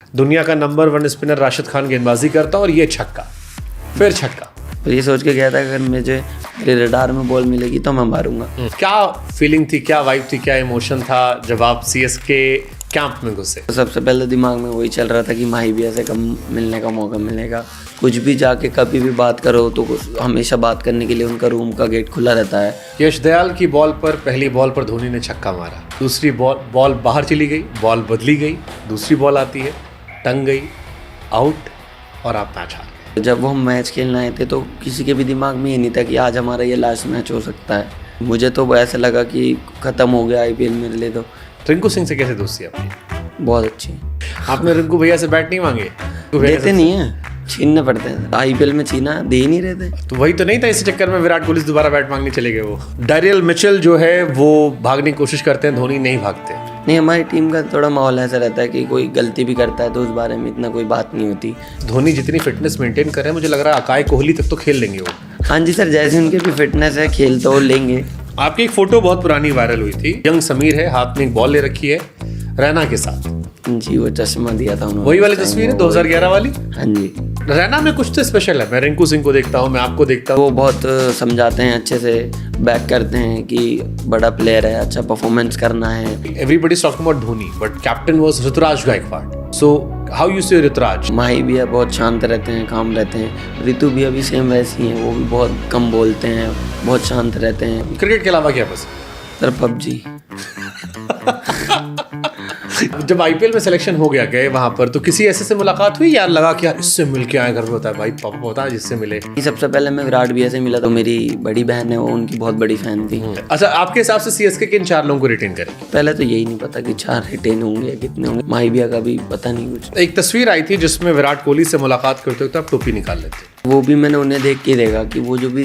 दुनिया का number 1 spinner Rashid Khan गेंदबाजी करता और ये छक्का, फिर छक्का। और ये सोच के गया था अगर मुझे मेरे रडार में बॉल मिलेगी तो मैं मारूंगा। क्या फीलिंग थी, क्या वाइब थी, क्या इमोशन था जब आप सीएसके कैंप में घुसे? तो सबसे पहले दिमाग में वही चल रहा था कि माही भैया से कब मिलने का मौका मिलेगा। कुछ भी जाके कभी भी बात करो तो हमेशा बात करने के लिए उनका रूम का गेट खुला रहता है। यश दयाल की बॉल पर, पहली बॉल पर धोनी ने छक्का मारा, दूसरी बॉल बाहर चली गई, बॉल बदली गई, दूसरी बॉल आती है, टंग गई, आउट और आप मैच हार गए। जब वो हम मैच खेलने आए थे तो किसी के भी दिमाग में ये नहीं था कि आज हमारा ये लास्ट मैच हो सकता है। मुझे तो ऐसा लगा कि ख़त्म हो गया आईपीएल मेरे लिए। तो रिंकू सिंह से कैसे दोस्ती आपकी? बहुत अच्छी। आपने रिंकू भैया से बैट नहीं मांगे? देते नहीं है, छीनने पड़ते हैं। आईपीएल में छीना, दे ही नहीं रहे थे। तो वही तो नहीं था, इसी चक्कर में विराट कोहली से दोबारा बैट मांगने चले गए। वो डैरियल मिचेल जो है वो भागने की कोशिश करते हैं, धोनी नहीं भागते। नहीं, हमारी टीम का थोड़ा माहौल ऐसा रहता है कि कोई गलती भी करता है तो उस बारे में इतना कोई बात नहीं होती। धोनी जितनी फिटनेस मेंटेन कर रहे हैं, मुझे लग रहा है अकाई कोहली तक तो खेल लेंगे वो। हाँ जी सर, जैसे उनकी भी फिटनेस है, खेल तो वो लेंगे। आपकी एक फोटो बहुत पुरानी वायरल हुई थी, यंग समीर है, हाथ में एक बॉल ले रखी है, रैना के साथ। जी, वो चश्मा दिया था उन्होंने। वही वाली तस्वीर है 2011 वाली? हाँ जी। रैना में कुछ तो स्पेशल है। मैं रिंकू सिंह को देखता हूँ, मैं आपको देखता हूँ। वो बहुत समझाते हैं, अच्छे से बैक करते हैं कि बड़ा प्लेयर है, अच्छा परफॉर्मेंस करना है। Everybody is talking about Dhoni, but captain was Ruturaj Gaikwad. So how you say Ruturaj? माही भैया बहुत शांत रहते हैं, काम रहते हैं। ऋतु भैया भी सेम वैसी हैं, वो भी बहुत कम बोलते हैं, बहुत शांत रहते हैं। क्रिकेट के अलावा क्या पसंद? Sir PUBG. जब आईपीएल में सिलेक्शन हो गया, गए वहां पर, तो किसी ऐसे से मुलाकात हुई यार, लगा कि यार इससे मिल के आए, घर में होता है भाई पापा होता है जिससे मिले? सबसे पहले मैं विराट भैया से मिला, तो मेरी बड़ी बहन है, वो उनकी बहुत बड़ी फैन थी। अच्छा, आपके हिसाब से सीएसके के इन 4 लोगों को रिटेन करें? पहले तो यही नहीं पता कि 4 रिटेन होंगे या कितने होंगे। माही भैया का भी पता नहीं कुछ। एक तस्वीर आई थी जिसमें विराट कोहली से मुलाकात करते वक्त आप टोपी निकाल लेते। वो भी मैंने उन्हें देख के देखा कि वो जो भी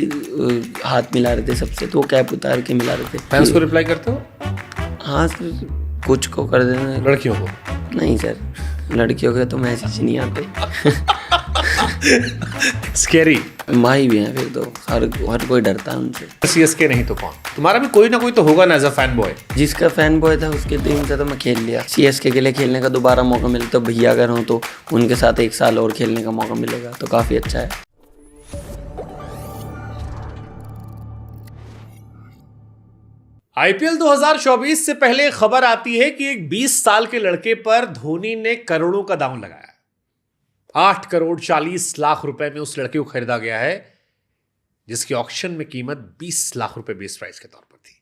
हाथ मिला रहे थे सबसे, तो वो कैप उतार के मिला रहे थे। फैंस को रिप्लाई करते हो? हाँ सर, कुछ को कर देना। लड़कियों को नहीं सर, लड़कियों के तो मैसेज नहीं आते। स्कैरी। माही भी हैं फिर तो, हर कोई डरता है उनसे। सीएसके नहीं तो कौन? तुम्हारा भी कोई ना कोई तो होगा ना एज अ फैन बॉय। जिसका फैन बॉय था उसके टीम से तो मैं खेल लिया। सीएसके के लिए खेलने का दोबारा मौका मिले तो भैया अगर हो तो उनके साथ 1 साल और खेलने का मौका मिलेगा तो काफ़ी अच्छा है। आईपीएल 2024 से पहले खबर आती है कि एक 20 साल के लड़के पर धोनी ने करोड़ों का दांव लगाया। 8 करोड़ 40 लाख रुपए में उस लड़के को खरीदा गया है, जिसकी ऑक्शन में कीमत 20 लाख रुपए बेस प्राइस के तौर पर थी।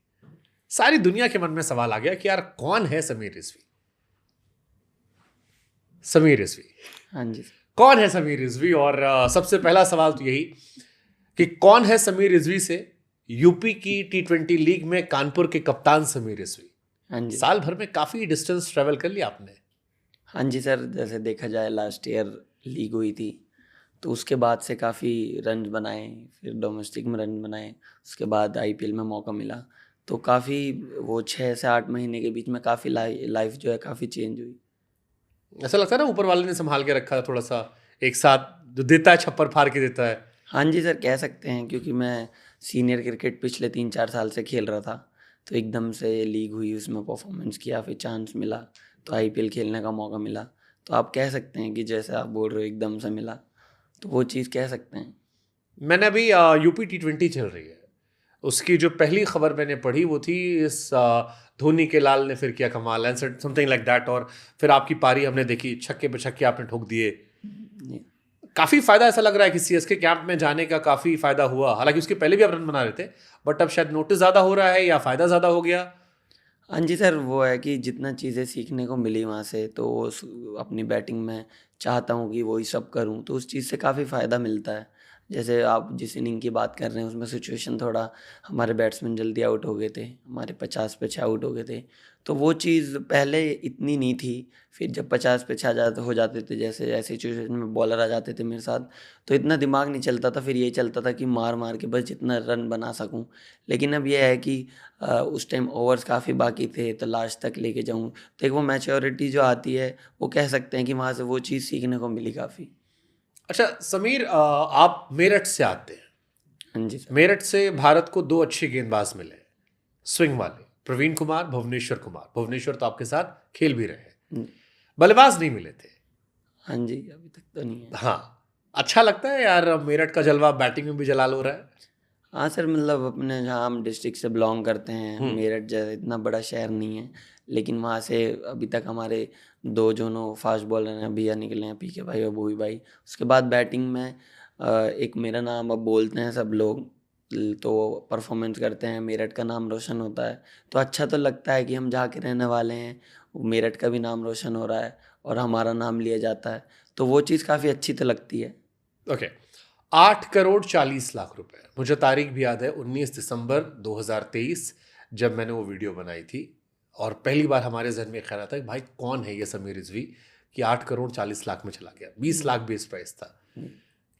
सारी दुनिया के मन में सवाल आ गया कि यार कौन है समीर रिजवी? समीर रिजवी, हाँ जी। कौन है समीर रिजवी? और सबसे पहला सवाल तो यही कि कौन है समीर रिजवी से यूपी की T20 लीग में कानपुर के कप्तान समीर रिजवी। हाँ जी। साल भर में काफी डिस्टेंस ट्रेवल कर लिया आपने। हाँ जी सर, जैसे देखा जाए लास्ट ईयर लीग हुई थी तो उसके बाद से काफ़ी रन बनाए, फिर डोमेस्टिक में रन बनाए, उसके बाद आईपीएल में मौका मिला तो काफ़ी वो 6 से 8 महीने के बीच में काफ़ी लाइफ जो है काफ़ी चेंज हुई। ऐसा लगता है ना ऊपर वाले ने संभाल के रखा है थोड़ा सा, एक साथ जो देता है छप्पर फाड़ के देता है। हाँ जी सर, कह सकते हैं, क्योंकि मैं सीनियर क्रिकेट पिछले 3-4 साल से खेल रहा था तो एकदम से लीग हुई, उसमें परफॉर्मेंस किया, फिर चांस मिला तो आईपीएल खेलने का मौका मिला। तो आप कह सकते हैं कि जैसे आप बोल रहे हो एकदम से मिला, तो वो चीज़ कह सकते हैं। मैंने अभी यूपी T20 चल रही है, उसकी जो पहली खबर मैंने पढ़ी वो थी इस धोनी के लाल ने फिर किया कमाल एंड समथिंग लाइक दैट, और फिर आपकी पारी हमने देखी, छक्के पे छक्के आपने ठोक दिए। काफी फायदा ऐसा लग रहा है कि सीएसके कैंप में जाने का काफी फायदा हुआ। हालांकि उसके पहले भी आप रन बना रहे थे, बट अब शायद नोटिस ज्यादा हो रहा है या फायदा ज्यादा हो गया। हाँ जी सर, वो है कि जितना चीज़ें सीखने को मिली वहाँ से, तो अपनी बैटिंग में चाहता हूँ कि वही सब करूँ, तो उस चीज़ से काफ़ी फ़ायदा मिलता है। जैसे आप जिस इनिंग की बात कर रहे हैं उसमें सिचुएशन थोड़ा, हमारे बैट्समैन जल्दी आउट हो गए थे, हमारे 50 पे 6 आउट हो गए थे, तो वो चीज़ पहले इतनी नहीं थी। फिर जब 50 पे 6 हो जाते थे, जैसे ऐसी सिचुएशन में बॉलर आ जाते थे मेरे साथ, तो इतना दिमाग नहीं चलता था, फिर यही चलता था कि मार मार के बस जितना रन बना सकूं। लेकिन अब यह है कि उस टाइम ओवर्स काफ़ी बाकी थे तो लास्ट तक लेके जाऊं, तो एक वो मैच्योरिटी जो आती है, वो कह सकते हैं कि वहाँ से वो चीज़ सीखने को मिली काफ़ी। अच्छा समीर, आप मेरठ से आते हैं। हाँ जी सर। मेरठ से भारत को 2 अच्छे गेंदबाज मिले स्विंग वाले, प्रवीण कुमार, भुवनेश्वर कुमार। भुवनेश्वर तो आपके साथ खेल भी रहे हैं। बल्लेबाज नहीं मिले थे। हाँ जी, अभी तक तो नहीं है। हाँ, अच्छा लगता है यार, मेरठ का जलवा बैटिंग में भी जलाल हो रहा है। हाँ सर, मतलब अपने जहाँ हम डिस्ट्रिक्ट से बिलोंग करते हैं, हुँ, मेरठ जैसा इतना बड़ा शहर नहीं है, लेकिन वहाँ से अभी तक हमारे 2 जोनों फास्ट बॉलर हैं, भैया निकले हैं, पीके भाई और भूवी भाई। उसके बाद बैटिंग में एक मेरा नाम अब बोलते हैं सब लोग, तो परफॉर्मेंस करते हैं, मेरठ का नाम रोशन होता है। तो अच्छा तो लगता है कि हम जहाँ के रहने वाले हैं, वो मेरठ का भी नाम रोशन हो रहा है और हमारा नाम लिया जाता है, तो वो चीज़ काफ़ी अच्छी तो लगती है। ओके। 8 करोड़ 40 लाख रुपए, मुझे तारीख भी याद है 19 दिसंबर 2023 जब मैंने वो वीडियो बनाई थी, और पहली बार हमारे जहन में ख्याल आता है कि भाई कौन है ये समीर रिजवी कि 8 करोड़ 40 लाख में चला गया, 20 लाख बेस प्राइस था।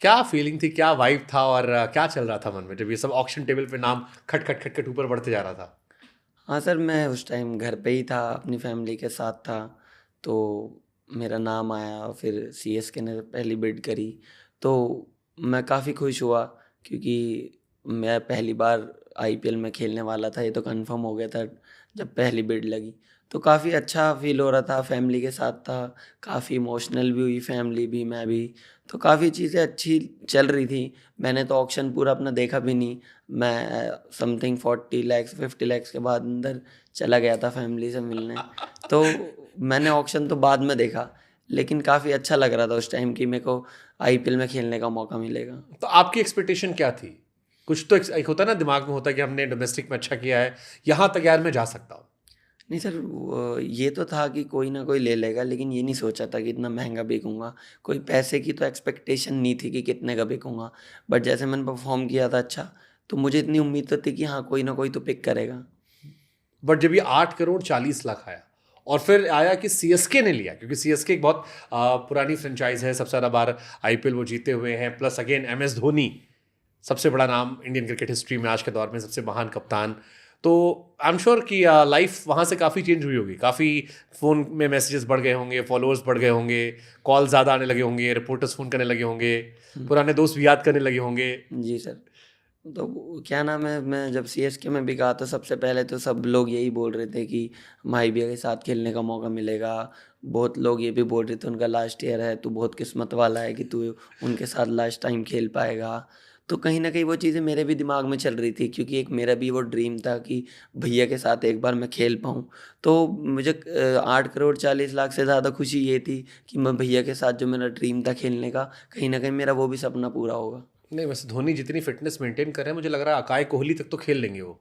क्या फीलिंग थी, क्या वाइब था, और क्या चल रहा था मन में जब ये सब ऑक्शन टेबल पे नाम खट खट खट खट ऊपर बढ़ते जा रहा था? हाँ सर, मैं उस टाइम घर पे ही था, अपनी फैमिली के साथ था, तो मेरा नाम आया, फिर सीएसके ने पहली बिड करी, तो मैं काफ़ी खुश हुआ क्योंकि मैं पहली बार आईपीएल में खेलने वाला था, ये तो कंफर्म हो गया था जब पहली बिड लगी। तो काफ़ी अच्छा फ़ील हो रहा था, फैमिली के साथ था, काफ़ी इमोशनल भी हुई फैमिली भी, मैं भी, तो काफ़ी चीज़ें अच्छी चल रही थी। मैंने तो ऑक्शन पूरा अपना देखा भी नहीं, मैं समथिंग 40 लैक्स 50 लैक्स के बाद अंदर चला गया था फैमिली से मिलने। तो मैंने ऑक्शन तो बाद में देखा, लेकिन काफ़ी अच्छा लग रहा था उस टाइम कि मेरे को आईपीएल में खेलने का मौका मिलेगा। तो आपकी एक्सपेक्टेशन क्या थी? कुछ तो एक होता है ना दिमाग में, होता है कि हमने डोमेस्टिक में अच्छा किया है, यहाँ तक यार मैं जा सकता हूँ। नहीं सर, ये तो था कि कोई ना कोई ले लेगा, लेकिन ये नहीं सोचा था कि इतना महंगा बिकूँगा। कोई पैसे की तो एक्सपेक्टेशन नहीं थी कि कितने का बिकूँगा, बट जैसे मैंने परफॉर्म किया था अच्छा, तो मुझे इतनी उम्मीद तो थी कि हाँ, कोई ना कोई तो पिक करेगा। बट जब ये 8 करोड़ 40 लाख आया, और फिर आया कि सीएसके ने लिया, क्योंकि सीएसके एक बहुत पुरानी फ्रेंचाइज है, सबसे ज़्यादा बार आईपीएल वो जीते हुए हैं, प्लस अगेन एमएस धोनी सबसे बड़ा नाम इंडियन क्रिकेट हिस्ट्री में आज के दौर में, सबसे महान कप्तान। तो आई एम श्योर कि लाइफ वहाँ से काफ़ी चेंज हुई होगी, काफ़ी फ़ोन में मैसेजेस बढ़ गए होंगे, फॉलोअर्स बढ़ गए होंगे, कॉल ज़्यादा आने लगे होंगे, रिपोर्टर्स फ़ोन करने लगे होंगे, पुराने दोस्त भी याद करने लगे होंगे। जी सर। तो क्या नाम है, मैं जब सीएसके में भी गया तो सबसे पहले तो सब लोग यही बोल रहे थे कि माही भैया के साथ खेलने का मौका मिलेगा। बहुत लोग ये भी बोल रहे थे उनका लास्ट ईयर है, तू बहुत किस्मत वाला है कि तू उनके साथ लास्ट टाइम खेल पाएगा। तो कहीं ना कहीं वो चीज़ें मेरे भी दिमाग में चल रही थी, क्योंकि एक मेरा भी वो ड्रीम था कि भैया के साथ एक बार मैं खेल पाऊँ। तो मुझे 8 करोड़ 40 लाख से ज़्यादा खुशी ये थी कि मैं भैया के साथ जो मेरा ड्रीम था खेलने का, कहीं ना कहीं मेरा वो भी सपना पूरा होगा। नहीं, वैसे धोनी जितनी फिटनेस मेंटेन कर रहे हैं, मुझे लग रहा है अकाई कोहली तक तो खेल लेंगे वो।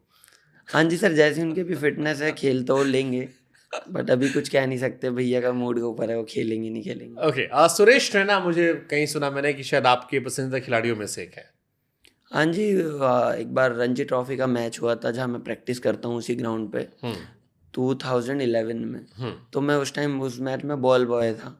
हाँ जी सर, जैसी उनकी भी फिटनेस है, खेल तो वो लेंगे, बट अभी कुछ कह नहीं सकते, भैया का मूड के ऊपर है, वो खेलेंगे नहीं खेलेंगे। ओके, सुरेश रैना, मुझे कहीं सुना मैंने कि शायद आपके पसंदीदा खिलाड़ियों में से एक है। हाँ जी, एक बार रणजी ट्रॉफी का मैच हुआ था जहाँ मैं प्रैक्टिस करता हूँ उसी ग्राउंड पे, हम्म 2011 में। हम्म तो मैं उस टाइम उस मैच में बॉल बॉय था।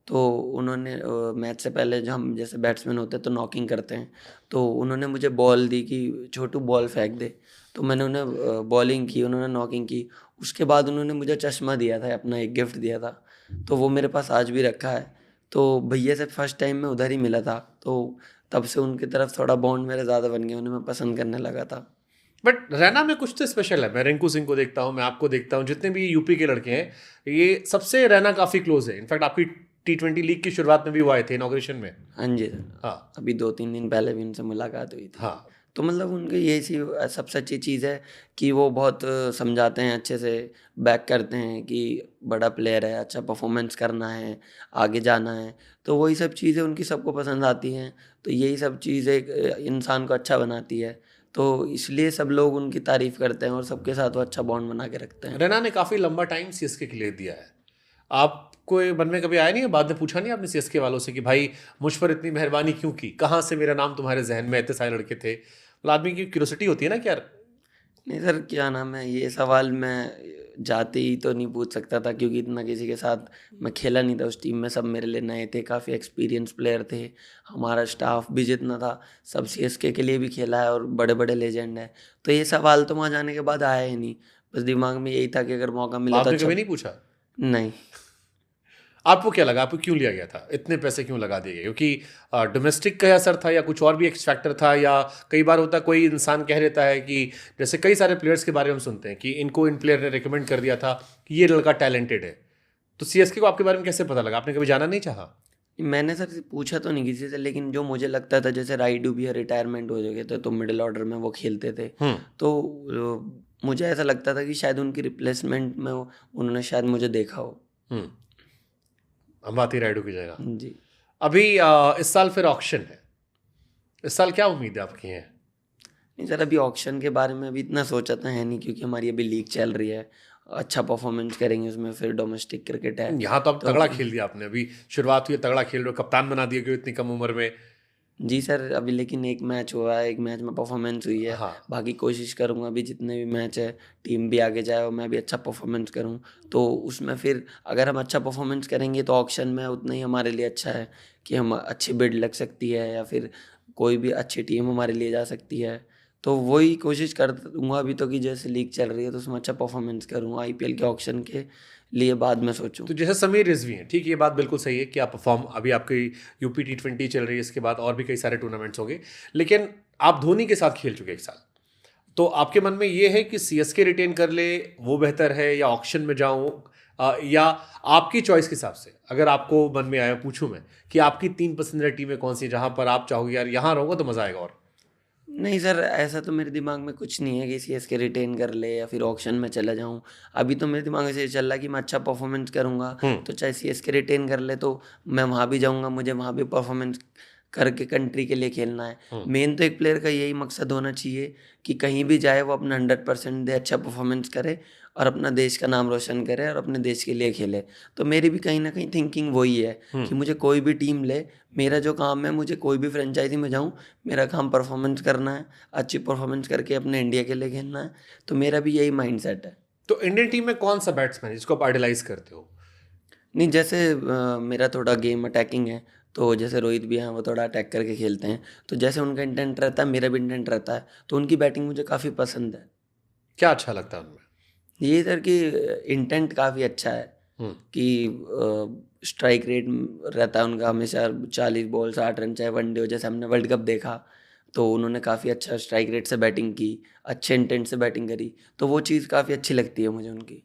तो उन्होंने मैच से पहले जो हम जैसे बैट्समैन होते हैं तो नॉकिंग करते हैं, तो उन्होंने मुझे बॉल दी कि छोटू बॉल फेंक दे। तो मैंने उन्हें बॉलिंग की, उन्होंने नॉकिंग की। उसके बाद उन्होंने मुझे चश्मा दिया था, अपना एक गिफ्ट दिया था, तो वो मेरे पास आज भी रखा है। तो भैया से फर्स्ट टाइम मैं उधर ही मिला था, तो तब से उनकी तरफ थोड़ा बॉन्ड मेरा ज़्यादा बन गया, उन्हें मैं पसंद करने लगा था। बट रैना में कुछ तो स्पेशल है, मैं रिंकू सिंह को देखता हूँ, मैं आपको देखता हूँ, जितने भी यूपी के लड़के हैं, ये सबसे रैना काफ़ी क्लोज है। इनफैक्ट आपकी T20 लीग की शुरुआत में भी वो आए थे, इनॉग्रेशन में। हाँ जी सर, हाँ, 2-3 दिन पहले भी उनसे मुलाकात हुई थी। हाँ। तो मतलब उनकी यही सी सबसे अच्छी चीज़ है कि वो बहुत समझाते हैं, अच्छे से बैक करते हैं कि बड़ा प्लेयर है, अच्छा परफॉर्मेंस करना है, आगे जाना है। तो वही सब चीज़ें उनकी सबको पसंद आती हैं। तो यही सब चीज़ एक इंसान को अच्छा बनाती है। तो इसलिए सब लोग उनकी तारीफ़ करते हैं और सबके साथ वो अच्छा बॉन्ड बना के रखते हैं। रैना ने काफ़ी लंबा टाइम सीएसके के लिए दिया है। आपको ये मन में कभी आया नहीं है, बाद में पूछा नहीं आपने सीएसके वालों से कि भाई मुझ पर इतनी मेहरबानी क्यों की, कहाँ से मेरा नाम तुम्हारे जहन में, इतने सारे लड़के थे? मतलब आदमी की क्यूरियोसिटी होती है ना कि यार। नहीं सर, क्या नाम है, ये सवाल मैं जाते ही तो नहीं पूछ सकता था, क्योंकि इतना किसी के साथ मैं खेला नहीं था। उस टीम में सब मेरे लिए नए थे, काफ़ी एक्सपीरियंस प्लेयर थे। हमारा स्टाफ भी जितना था, सब सीएसके के लिए भी खेला है और बड़े बड़े लेजेंड है। तो ये सवाल तो वहाँ जाने के बाद आया ही नहीं। बस दिमाग में यही था कि अगर मौका मिला तो आपने अच्छा। कभी नहीं पूछा? नहीं। आपको क्या लगा, आपको क्यों लिया गया था, इतने पैसे क्यों लगा दिए गए? क्योंकि डोमेस्टिक का असर था, या कुछ और भी एक्स फैक्टर था? या कई बार होता है कोई इंसान कह देता है कि जैसे कई सारे प्लेयर्स के बारे में हम सुनते हैं कि इनको इन प्लेयर ने रिकमेंड कर दिया था कि ये लड़का टैलेंटेड है, तो सीएसके को आपके बारे में कैसे पता लगा? आपने कभी जाना नहीं चाहा? मैंने सर पूछा तो नहीं किसी से, लेकिन जो मुझे लगता था जैसे राइडू भी रिटायरमेंट हो गए थे तो मिडिल ऑर्डर में वो खेलते थे, तो मुझे ऐसा लगता था कि शायद उनकी रिप्लेसमेंट में उन्होंने शायद मुझे देखा हो। अंबाती रायडू की जगह। जी। अभी इस साल फिर ऑक्शन है, इस साल क्या उम्मीद है आपकी है? नहीं सर, अभी ऑक्शन के बारे में अभी इतना सोचा तो है नहीं, क्योंकि हमारी अभी लीग चल रही है, अच्छा परफॉर्मेंस करेंगे उसमें, फिर डोमेस्टिक क्रिकेट है यहाँ तो अब तो तगड़ा खेल दिया आपने, अभी शुरुआत हुई है, तगड़ा खेल रहे हो, कप्तान बना दिया क्यों इतनी कम उम्र में। जी सर, अभी लेकिन एक मैच हुआ है, एक मैच में परफॉर्मेंस हुई है। हाँ, बाकी कोशिश करूँगा अभी जितने भी मैच है टीम भी आगे जाए और मैं भी अच्छा परफॉर्मेंस करूँ, तो उसमें फिर अगर हम अच्छा परफॉर्मेंस करेंगे तो ऑक्शन में उतना ही हमारे लिए अच्छा है कि हम अच्छी बिड लग सकती है या फिर कोई भी अच्छी टीम हमारे लिए जा सकती है। तो वही कोशिश करूँगा अभी तो कि जैसे लीग चल रही है तो उसमें अच्छा परफॉर्मेंस करूँ, आईपीएल के ऑक्शन के लिए बाद में सोचूँ। तो जैसे समीर रिजवी हैं, ठीक है, ये बात बिल्कुल सही है कि आप परफॉर्म, अभी आपकी यूपी T20 चल रही है, इसके बाद और भी कई सारे टूर्नामेंट्स होंगे, लेकिन आप धोनी के साथ खेल चुके एक साल, तो आपके मन में ये है कि सीएसके रिटेन कर ले वो बेहतर है या ऑक्शन में जाऊं, या आपकी चॉइस के हिसाब से अगर आपको मन में आया, पूछूं मैं कि आपकी 3 पसंदीदा टीमें कौन सी जहां पर आप चाहोगे यार यहाँ रहूंगा तो मजा आएगा? और नहीं सर, ऐसा तो मेरे दिमाग में कुछ नहीं है कि सीएसके रिटेन कर ले या फिर ऑक्शन में चला जाऊं। अभी तो मेरे दिमाग में से ये चल रहा है कि मैं अच्छा परफॉर्मेंस करूंगा, तो चाहे सीएसके रिटेन कर ले तो मैं वहां भी जाऊंगा, मुझे वहां भी परफॉर्मेंस करके कंट्री के लिए खेलना है। मेन तो एक प्लेयर का यही मकसद होना चाहिए कि कहीं भी जाए वो अपना 100% दे, अच्छा परफॉर्मेंस करे और अपना देश का नाम रोशन करे और अपने देश के लिए खेले। तो मेरी भी कहीं ना कहीं थिंकिंग वही है कि मुझे कोई भी टीम ले, मेरा जो काम है, मुझे कोई भी फ्रेंचाइजी में जाऊं, मेरा काम परफॉर्मेंस करना है, अच्छी परफॉर्मेंस करके अपने इंडिया के लिए खेलना है। तो मेरा भी यही माइंड सेट है। तो इंडियन टीम में कौन सा बैट्समैन है जिसको आप आइडलाइज करते हो? नहीं, जैसे मेरा थोड़ा गेम अटैकिंग है, तो जैसे रोहित भी हैं वो थोड़ा अटैक करके खेलते हैं, तो जैसे उनका इंटेंट रहता है मेरा भी इंटेंट रहता है, तो उनकी बैटिंग मुझे काफ़ी पसंद है। क्या अच्छा लगता है उनमें? ये सर कि इंटेंट काफ़ी अच्छा है कि स्ट्राइक रेट रहता है उनका हमेशा 40 बॉल 60 रन, चाहे वनडे हो, जैसे हमने वर्ल्ड कप देखा तो उन्होंने काफ़ी अच्छा स्ट्राइक रेट से बैटिंग की, अच्छे इंटेंट से बैटिंग करी, तो वो चीज़ काफ़ी अच्छी लगती है मुझे उनकी।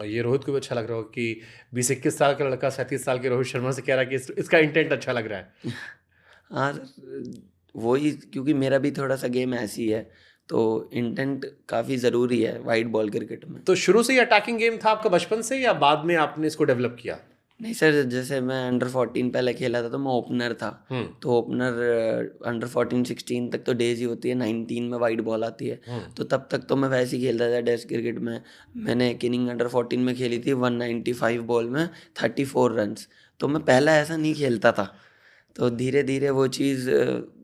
ये रोहित को भी अच्छा लग रहा हो कि 20-21 साल का लड़का 37 साल के रोहित शर्मा से कह रहा है कि इसका इंटेंट अच्छा लग रहा है। हाँ सर, वही, क्योंकि मेरा भी थोड़ा सा गेम ऐसी है, तो इंटेंट काफ़ी ज़रूरी है वाइड बॉल क्रिकेट में। तो शुरू से ही अटैकिंग गेम था आपका बचपन से या बाद में आपने इसको डेवलप किया? नहीं सर, जैसे मैं अंडर 14 पहले खेला था तो मैं ओपनर था, तो ओपनर अंडर 14-16 तक तो डेज ही होती है, 19 में वाइड बॉल आती है, तो तब तक तो मैं वैसे ही खेलता था टेस्ट क्रिकेट में। मैंने एक इनिंग अंडर 14 में खेली थी 195 बॉल में 34 रन्स, तो मैं पहला ऐसा नहीं खेलता था, तो धीरे धीरे वो चीज़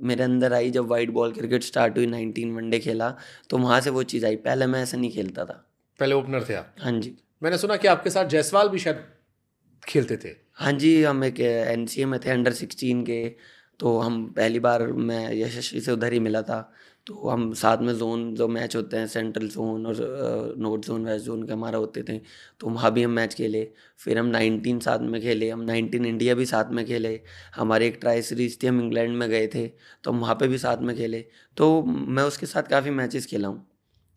मेरे अंदर आई। जब वाइड बॉल क्रिकेट स्टार्ट हुई, 19 वनडे खेला, तो वहाँ से वो चीज़ आई, पहले मैं ऐसा नहीं खेलता था। पहले ओपनर थे आप? हाँ जी। मैंने सुना कि आपके साथ जायसवाल भी शायद खेलते थे। हाँ जी, हम एक एनसीए में थे अंडर 16 के, तो हम पहली बार मैं यशस्वी से उधर ही मिला था, तो हम साथ में जोन जो मैच होते हैं सेंट्रल जोन और नॉर्थ जोन वेस्ट जोन के हमारा होते थे, तो वहाँ भी हम मैच खेले। फिर हम 19 साथ में खेले, हम 19 इंडिया भी साथ में खेले, हमारी एक ट्राई सीरीज थी, हम इंग्लैंड में गए थे तो हम वहाँ पे भी साथ में खेले, तो मैं उसके साथ काफ़ी मैचेस खेला हूँ।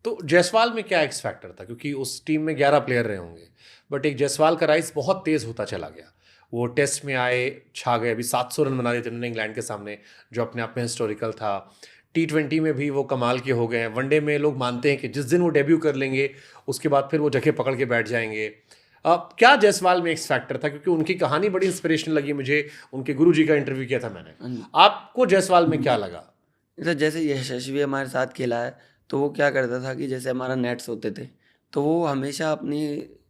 तो जायसवाल में क्या एक्स फैक्टर था, क्योंकि उस टीम में 11 प्लेयर रहे होंगे, बट एक जायसवाल का राइज बहुत तेज होता चला गया, वो टेस्ट में आए, छा गए, अभी 700 रन बना दिए थे उन्होंने इंग्लैंड के सामने, जो अपने आप में हिस्टोरिकल था। T20 में भी वो कमाल के हो गए हैं, वनडे में लोग मानते हैं कि जिस दिन वो डेब्यू कर लेंगे उसके बाद फिर वो जगह पकड़ के बैठ जाएंगे। क्या जायसवाल में एक्स फैक्टर था, क्योंकि उनकी कहानी बड़ी इंस्पिरेशनल लगी मुझे, उनके गुरुजी का इंटरव्यू किया था मैंने। आपको जायसवाल में क्या लगा? सर, जैसे यशस्वी हमारे साथ खेला है, तो वो क्या करता था कि जैसे हमारा नेट्स होते थे, तो वो हमेशा अपनी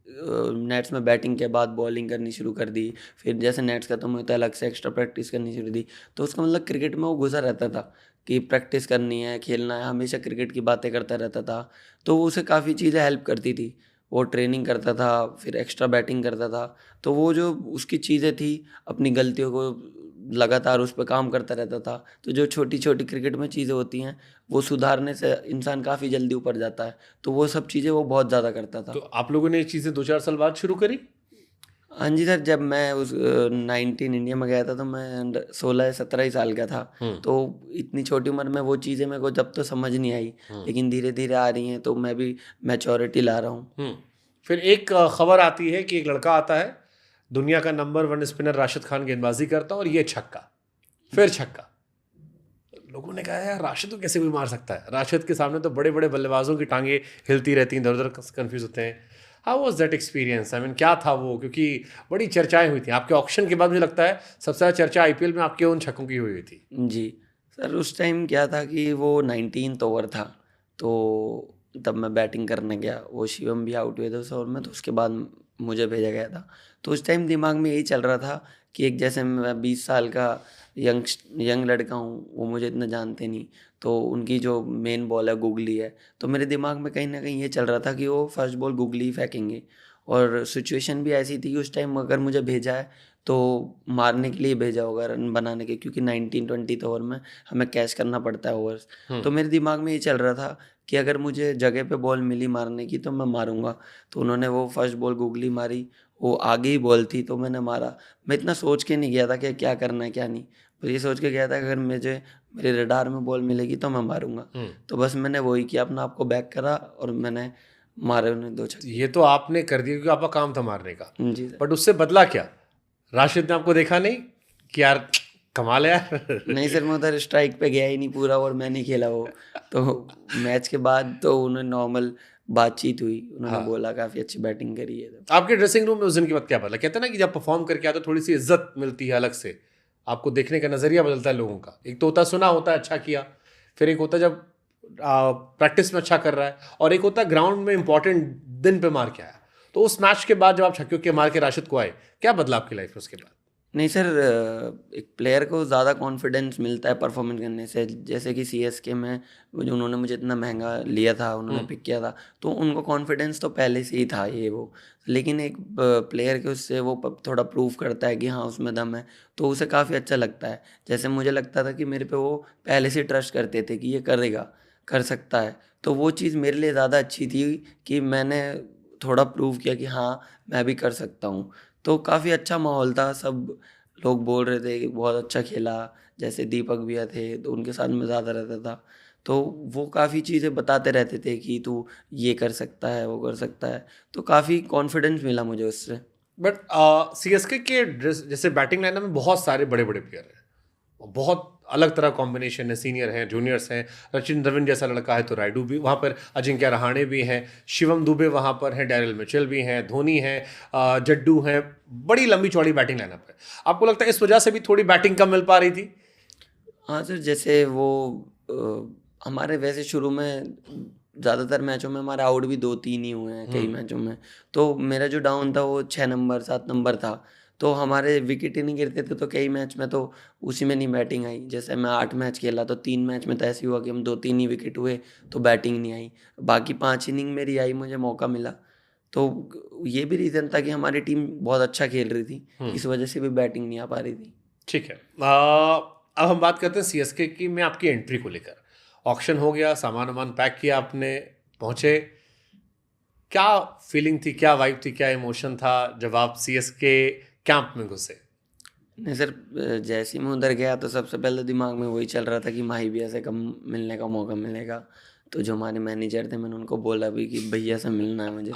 नेट्स में बैटिंग के बाद बॉलिंग करनी शुरू कर दी, फिर जैसे नेट्स खत्म होता है अलग से एक्स्ट्रा प्रैक्टिस करनी शुरू दी, तो उसका मतलब क्रिकेट में वो घुसा रहता था कि प्रैक्टिस करनी है, खेलना है, हमेशा क्रिकेट की बातें करता रहता था, तो वो उसे काफ़ी चीज़ें हेल्प करती थी। वो ट्रेनिंग करता था, फिर एक्स्ट्रा बैटिंग करता था, तो वो जो उसकी चीज़ें थी, अपनी गलतियों को लगातार उस पर काम करता रहता था, तो जो छोटी छोटी क्रिकेट में चीज़ें होती हैं वो सुधारने से इंसान काफ़ी जल्दी ऊपर जाता है, तो वो सब चीज़ें वो बहुत ज़्यादा करता था। तो आप लोगों ने ये चीज़ें 2-4 साल बाद शुरू करी? हाँ जी सर, जब मैं उस 19 इंडिया में गया था तो मैं 16-17 ही साल का था, तो इतनी छोटी उम्र में वो चीज़ें मेरे को जब तो समझ नहीं आई, लेकिन धीरे धीरे आ रही हैं, तो मैं भी मैच्योरिटी ला रहा हूँ। फिर एक खबर आती है कि एक लड़का आता है दुनिया का नंबर 1 स्पिनर राशिद खान गेंदबाजी करता और ये छक्का, फिर छक्का। लोगों ने कहा यार राशिद तो कैसे कोई मार सकता है, राशिद के सामने तो बड़े बड़े बल्लेबाजों की टांगे हिलती रहती हैं, इधर उधर कंफ्यूज होते हैं। How was that experience, I mean क्या था वो, क्योंकि बड़ी चर्चाएं हुई थी आपके ऑक्शन के बाद, मुझे लगता है सबसे ज़्यादा चर्चा आईपीएल में आपके उन छक्कों की हुई थी। जी सर, उस टाइम क्या था कि वो 19th ओवर था, तो तब मैं बैटिंग करने गया, वो शिवम भी आउट हुए थे उस ओवर में, तो उसके बाद मुझे भेजा गया था। तो उस टाइम दिमाग में यही चल रहा था कि एक जैसे मैं 20 साल का यंग लड़का हूँ, वो मुझे इतना जानते नहीं, तो उनकी जो मेन बॉल है गुगली है, तो मेरे दिमाग में कहीं ना कहीं ये चल रहा था कि वो फर्स्ट बॉल गुगली ही फेंकेंगे। और सिचुएशन भी ऐसी थी कि उस टाइम अगर मुझे भेजा है तो मारने के लिए भेजा होगा, रन बनाने के, क्योंकि 19-20 ओवर में हमें कैच करना पड़ता है ओवर्स। तो मेरे दिमाग में ये चल रहा था कि अगर मुझे जगह पे बॉल मिली मारने की तो मैं मारूंगा। तो उन्होंने वो फर्स्ट बॉल गुगली मारी, वो आगे ही बॉल थी तो मैंने मारा। मैं इतना सोच के नहीं गया था कि क्या करना है क्या नहीं, बस ये सोच के गया था कि अगर मुझे मेरे रडार में बॉल मिलेगी तो मैं मारूंगा। तो बस मैंने वही किया, अपना आपको बैक करा और मैंने मारे उन्हें 2 छक्के। ये तो आपने कर दिया क्योंकि आपका काम था मारने का, जी सर। बट उससे बदला क्या? राशिद ने आपको देखा नहीं कि यार कमाल है यार? नहीं सर, मैं उधर स्ट्राइक पे गया ही नहीं पूरा ओवर, मैं नहीं खेला वो। तो मैच के बाद तो उन्हें नॉर्मल बातचीत हुई, उन्होंने हाँ। बोला काफ़ी अच्छी बैटिंग करी है। तो आपके ड्रेसिंग रूम में उस दिन के बाद क्या बदला? कहते हैं ना कि जब परफॉर्म करके आते हो थोड़ी सी इज्जत मिलती है अलग से, आपको देखने का नजरिया बदलता है लोगों का। एक तो होता सुना होता है अच्छा किया, फिर एक होता जब प्रैक्टिस में अच्छा कर रहा है, और एक होता ग्राउंड में इंपॉर्टेंट दिन पे मार के आया। तो उस मैच के बाद जब आप छक्के के मार के राशिद को आए, क्या बदला आपकी लाइफ में उसके बाद? नहीं सर, एक प्लेयर को ज़्यादा कॉन्फिडेंस मिलता है परफॉर्मेंस करने से। जैसे कि सीएसके में वो जो उन्होंने मुझे इतना महंगा लिया था, उन्होंने पिक किया था, तो उनको कॉन्फिडेंस तो पहले से ही था ये वो। लेकिन एक प्लेयर के उससे वो थोड़ा प्रूव करता है कि हाँ उसमें दम है, तो उसे काफ़ी अच्छा लगता है। जैसे मुझे लगता था कि मेरे पे वो पहले से ट्रस्ट करते थे कि ये करेगा, कर सकता है। तो वो चीज़ मेरे लिए ज़्यादा अच्छी थी कि मैंने थोड़ा प्रूव किया कि हाँ मैं भी कर सकता हूँ। तो काफ़ी अच्छा माहौल था, सब लोग बोल रहे थे कि बहुत अच्छा खेला। जैसे दीपक भैया थे तो उनके साथ मैं ज़्यादा रहता था, तो वो काफ़ी चीज़ें बताते रहते थे कि तू ये कर सकता है, वो कर सकता है। तो काफ़ी कॉन्फिडेंस मिला मुझे उससे। बट सीएसके के ड्रेस जैसे बैटिंग लाइनअप में बहुत सारे बड़े बड़े प्लेयर हैं, बहुत अलग तरह कॉम्बिनेशन है, सीनियर हैं, जूनियर्स हैं। सचिन रविंद्र जैसा लड़का है तो रायडू भी वहाँ पर, अजिंक्य रहाणे भी हैं, शिवम दुबे वहाँ पर हैं, डैरिल मिचेल भी हैं, धोनी हैं, जड्डू हैं। बड़ी लंबी चौड़ी बैटिंग लाइनअप है। आपको लगता है इस वजह से भी थोड़ी बैटिंग कम मिल पा रही थी? हाँ सर, जैसे वो हमारे वैसे शुरू में ज़्यादातर मैचों में हमारे आउट भी 2-3 ही हुए हैं कई मैचों में। तो मेरा जो डाउन था वो 6 नंबर 7 नंबर था, तो हमारे विकेट ही नहीं गिरते थे। तो कई मैच में तो उसी में नहीं बैटिंग आई। जैसे मैं 8 मैच खेला तो 3 मैच में तो ऐसे ही हुआ कि हम 2-3 ही विकेट हुए, तो बैटिंग नहीं आई। बाकी 5 इनिंग मेरी आई, मुझे मौका मिला। तो ये भी रीज़न था कि हमारी टीम बहुत अच्छा खेल रही थी, इस वजह से भी बैटिंग नहीं आ पा रही थी। ठीक है। अब हम बात करते हैं सीएसके की, में आपकी एंट्री को लेकर। ऑक्शन हो गया, सामान वामान पैक किया आपने, पहुंचे, क्या फीलिंग थी, क्या वाइब थी, क्या इमोशन था जब आप सीएसके कैंप में घुसे? नहीं सर, जैसे ही मैं उधर गया तो सबसे पहले दिमाग में वही चल रहा था कि माही भैया से कब मिलने का मौका मिलेगा। तो जो हमारे मैनेजर थे, मैंने उनको बोला भी कि भैया से मिलना है मुझे।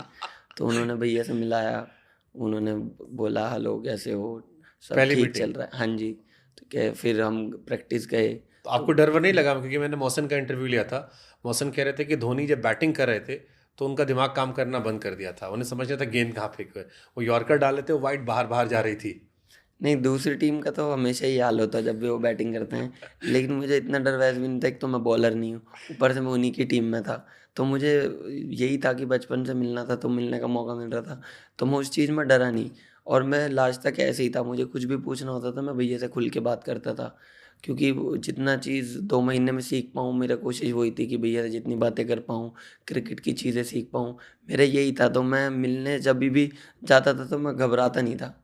तो उन्होंने भैया से मिलाया, उन्होंने बोला हेलो कैसे हो, सब पहली ठीक मीटिंग चल रहा है, हाँ जी। तो क्या, फिर हम प्रैक्टिस गए। तो आपको डर वर नहीं लगा? क्योंकि मैंने मौसन का इंटरव्यू लिया था, मौसन कह रहे थे कि धोनी जब बैटिंग कर रहे थे तो उनका दिमाग काम करना बंद कर दिया था, उन्हें समझ नहीं था गेंद कहाँ फेंक है। वो यॉर्कर डाले थे, वो वाइड बाहर बाहर जा रही थी। नहीं, दूसरी टीम का तो हमेशा ही हाल होता है जब भी वो बैटिंग करते हैं। लेकिन मुझे इतना डर वैसे भी नहीं था, एक तो मैं बॉलर नहीं हूँ, ऊपर से मैं उन्हीं की टीम में था। तो मुझे यही था कि बचपन से मिलना था तो मिलने का मौका मिल रहा था, तो मैं उस चीज़ में डरा नहीं। और मैं लास्ट तक ऐसे ही था, मुझे कुछ भी पूछना होता था मैं भैया से खुल के बात करता था। क्योंकि वो जितना चीज़ 2 महीने में सीख पाऊँ, मेरा कोशिश वही थी कि भैया से जितनी बातें कर पाऊँ, क्रिकेट की चीज़ें सीख पाऊँ, मेरा यही था। तो मैं मिलने जब भी जाता था तो मैं घबराता नहीं था।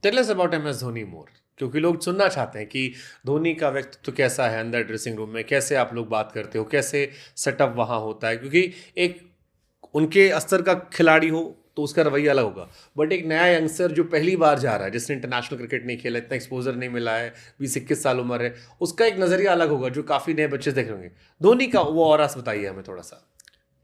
Tell us about MS Dhoni more, क्योंकि लोग सुनना चाहते हैं कि धोनी का व्यक्तित्व कैसा है अंदर ड्रेसिंग रूम में, कैसे आप लोग बात करते हो, कैसे सेटअप वहाँ होता है। क्योंकि एक उनके स्तर का खिलाड़ी हो तो उसका रवैया अलग होगा, बट एक नया यंगस्टर जो पहली बार जा रहा है, जिसने इंटरनेशनल क्रिकेट नहीं खेला, इतना एक्सपोजर नहीं मिला है, 20-21 साल उम्र है, उसका एक नज़रिया अलग होगा जो काफ़ी नए बच्चे देख रहे होंगे। धोनी का वो ऑरा बताइए हमें थोड़ा सा।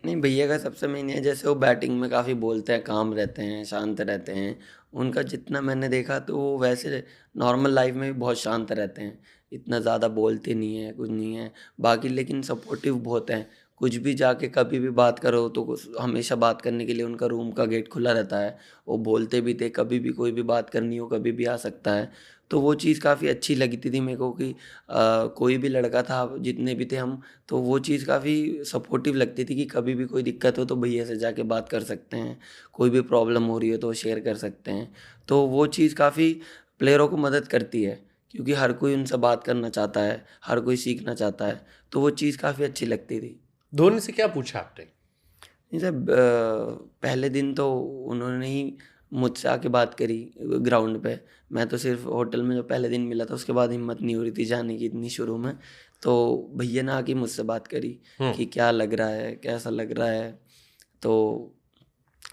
नहीं, भैया का सबसे मेन है, जैसे वो बैटिंग में काफ़ी बोलते हैं, काम रहते हैं, शांत रहते हैं। उनका जितना मैंने देखा तो वो वैसे नॉर्मल लाइफ में भी बहुत शांत रहते हैं, इतना ज़्यादा बोलते नहीं हैं, कुछ नहीं है। बाकी लेकिन सपोर्टिव बहुत हैं, कुछ भी जाके कभी भी बात करो तो हमेशा बात करने के लिए उनका रूम का गेट खुला रहता है। वो बोलते भी थे कभी भी कोई भी बात करनी हो कभी भी आ सकता है। तो वो चीज़ काफ़ी अच्छी लगती थी मेरे को कि कोई भी लड़का था जितने भी थे हम, तो वो चीज़ काफ़ी सपोर्टिव लगती थी कि कभी भी कोई दिक्कत हो तो भैया से जाके बात कर सकते हैं, कोई भी प्रॉब्लम हो रही हो तो शेयर कर सकते हैं। तो वो चीज़ काफ़ी प्लेयरों को मदद करती है, क्योंकि हर कोई उनसे बात करना चाहता है, हर कोई सीखना चाहता है, तो वो चीज़ काफ़ी अच्छी लगती थी। धोनी से क्या पूछा आपने? नहीं सर, पहले दिन तो उन्होंने ही मुझसे आके बात करी ग्राउंड पे। मैं तो सिर्फ होटल में जो पहले दिन मिला था उसके बाद हिम्मत नहीं हो रही थी जाने की इतनी शुरू में। तो भैया ने आके मुझसे बात करी हम्म। कि क्या लग रहा है, कैसा लग रहा है। तो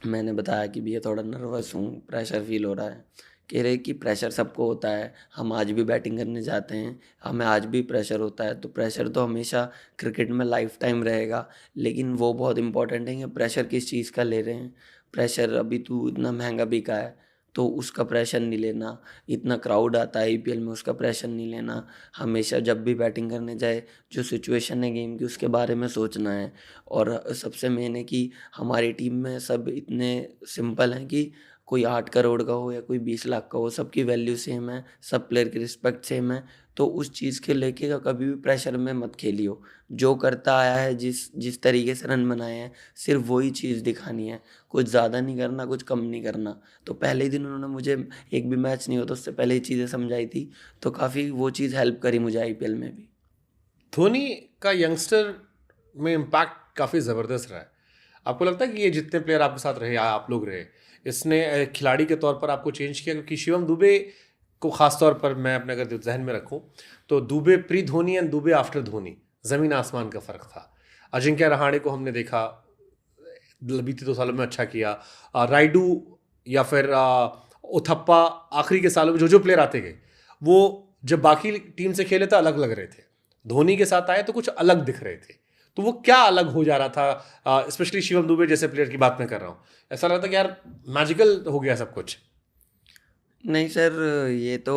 मैंने बताया कि भैया थोड़ा नर्वस हूँ, प्रेशर फील हो रहा है। कह रहे कि प्रेशर सबको होता है, हम आज भी बैटिंग करने जाते हैं, हमें आज भी प्रेशर होता है। तो प्रेशर तो हमेशा क्रिकेट में लाइफ टाइम रहेगा, लेकिन वो बहुत इंपॉर्टेंट है कि प्रेशर किस चीज़ का ले रहे हैं। प्रेशर अभी तू इतना महंगा बिका है तो उसका प्रेशर नहीं लेना, इतना क्राउड आता है आईपीएल में उसका प्रेशर नहीं लेना। हमेशा जब भी बैटिंग करने जाए जो सिचुएशन है गेम की उसके बारे में सोचना है। और सबसे मेन है कि हमारी टीम में सब इतने सिंपल हैं कि कोई 8 करोड़ का हो या कोई 20 लाख का हो, सबकी वैल्यू सेम है, सब प्लेयर की रिस्पेक्ट सेम है। तो उस चीज़ के लेके का कभी भी प्रेशर में मत खेलियो। जो करता आया है, जिस जिस तरीके से रन बनाए हैं, सिर्फ वही चीज़ दिखानी है, कुछ ज़्यादा नहीं करना, कुछ कम नहीं करना। तो पहले ही दिन उन्होंने मुझे, एक भी मैच नहीं होता उससे पहले ही चीज़ें समझाई थी, तो काफ़ी वो चीज़ हेल्प करी मुझे आईपीएल में भी। धोनी का यंगस्टर में इम्पैक्ट काफ़ी ज़बरदस्त रहा है। आपको लगता है कि ये जितने प्लेयर आपके साथ रहे या आप लोग रहे, इसने खिलाड़ी के तौर पर आपको चेंज किया? क्योंकि शिवम दुबे को ख़ास तौर पर मैं अपने अगर जहन में रखूं तो Dubey pre Dhoni and Dubey after Dhoni, ज़मीन आसमान का फ़र्क था। अजिंक्य रहाणे को हमने देखा बीते 2 सालों में अच्छा किया। राइडू या फिर उथप्पा, आखिरी के सालों में जो जो प्लेयर आते गए वो जब बाकी टीम से खेले तो अलग लग रहे थे, धोनी के साथ आए तो कुछ अलग दिख रहे थे। तो वो क्या अलग हो जा रहा था? स्पेशली शिवम दुबे जैसे प्लेयर की बात मैं कर रहा हूँ, ऐसा लगता कि यार मैजिकल हो गया सब कुछ। नहीं सर, ये तो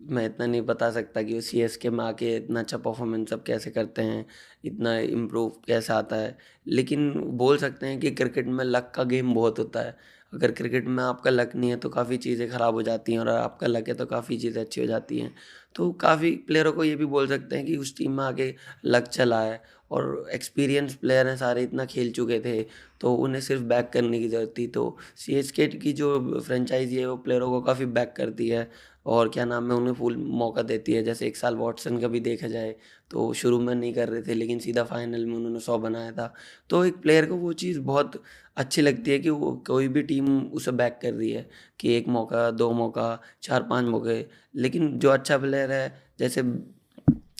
मैं इतना नहीं बता सकता कि वो सीएसके में आके इतना अच्छा परफॉर्मेंस अब कैसे करते हैं, इतना इम्प्रूव कैसे आता है। लेकिन बोल सकते हैं कि क्रिकेट में लक का गेम बहुत होता है। अगर क्रिकेट में आपका लक नहीं है तो काफ़ी चीज़ें ख़राब हो जाती हैं, और अगर आपका लक है तो काफ़ी चीज़ें अच्छी हो जाती हैं। तो काफ़ी प्लेयरों को ये भी बोल सकते हैं कि उस टीम में आके लक चला है, और एक्सपीरियंस प्लेयर हैं सारे, इतना खेल चुके थे, तो उन्हें सिर्फ बैक करने की ज़रूरत थी। तो सीएसके की जो फ्रेंचाइजी है वो प्लेयरों को काफ़ी बैक करती है, और क्या नाम है, उन्हें फुल मौका देती है। जैसे एक साल वॉटसन का भी देखा जाए तो शुरू में नहीं कर रहे थे, लेकिन सीधा फाइनल में उन्होंने 100 बनाया था। तो एक प्लेयर को वो चीज़ बहुत अच्छी लगती है कि वो कोई भी टीम उसे बैक कर रही है, कि 1 मौका, 2 मौका, 4-5 मौके। लेकिन जो अच्छा प्लेयर है, जैसे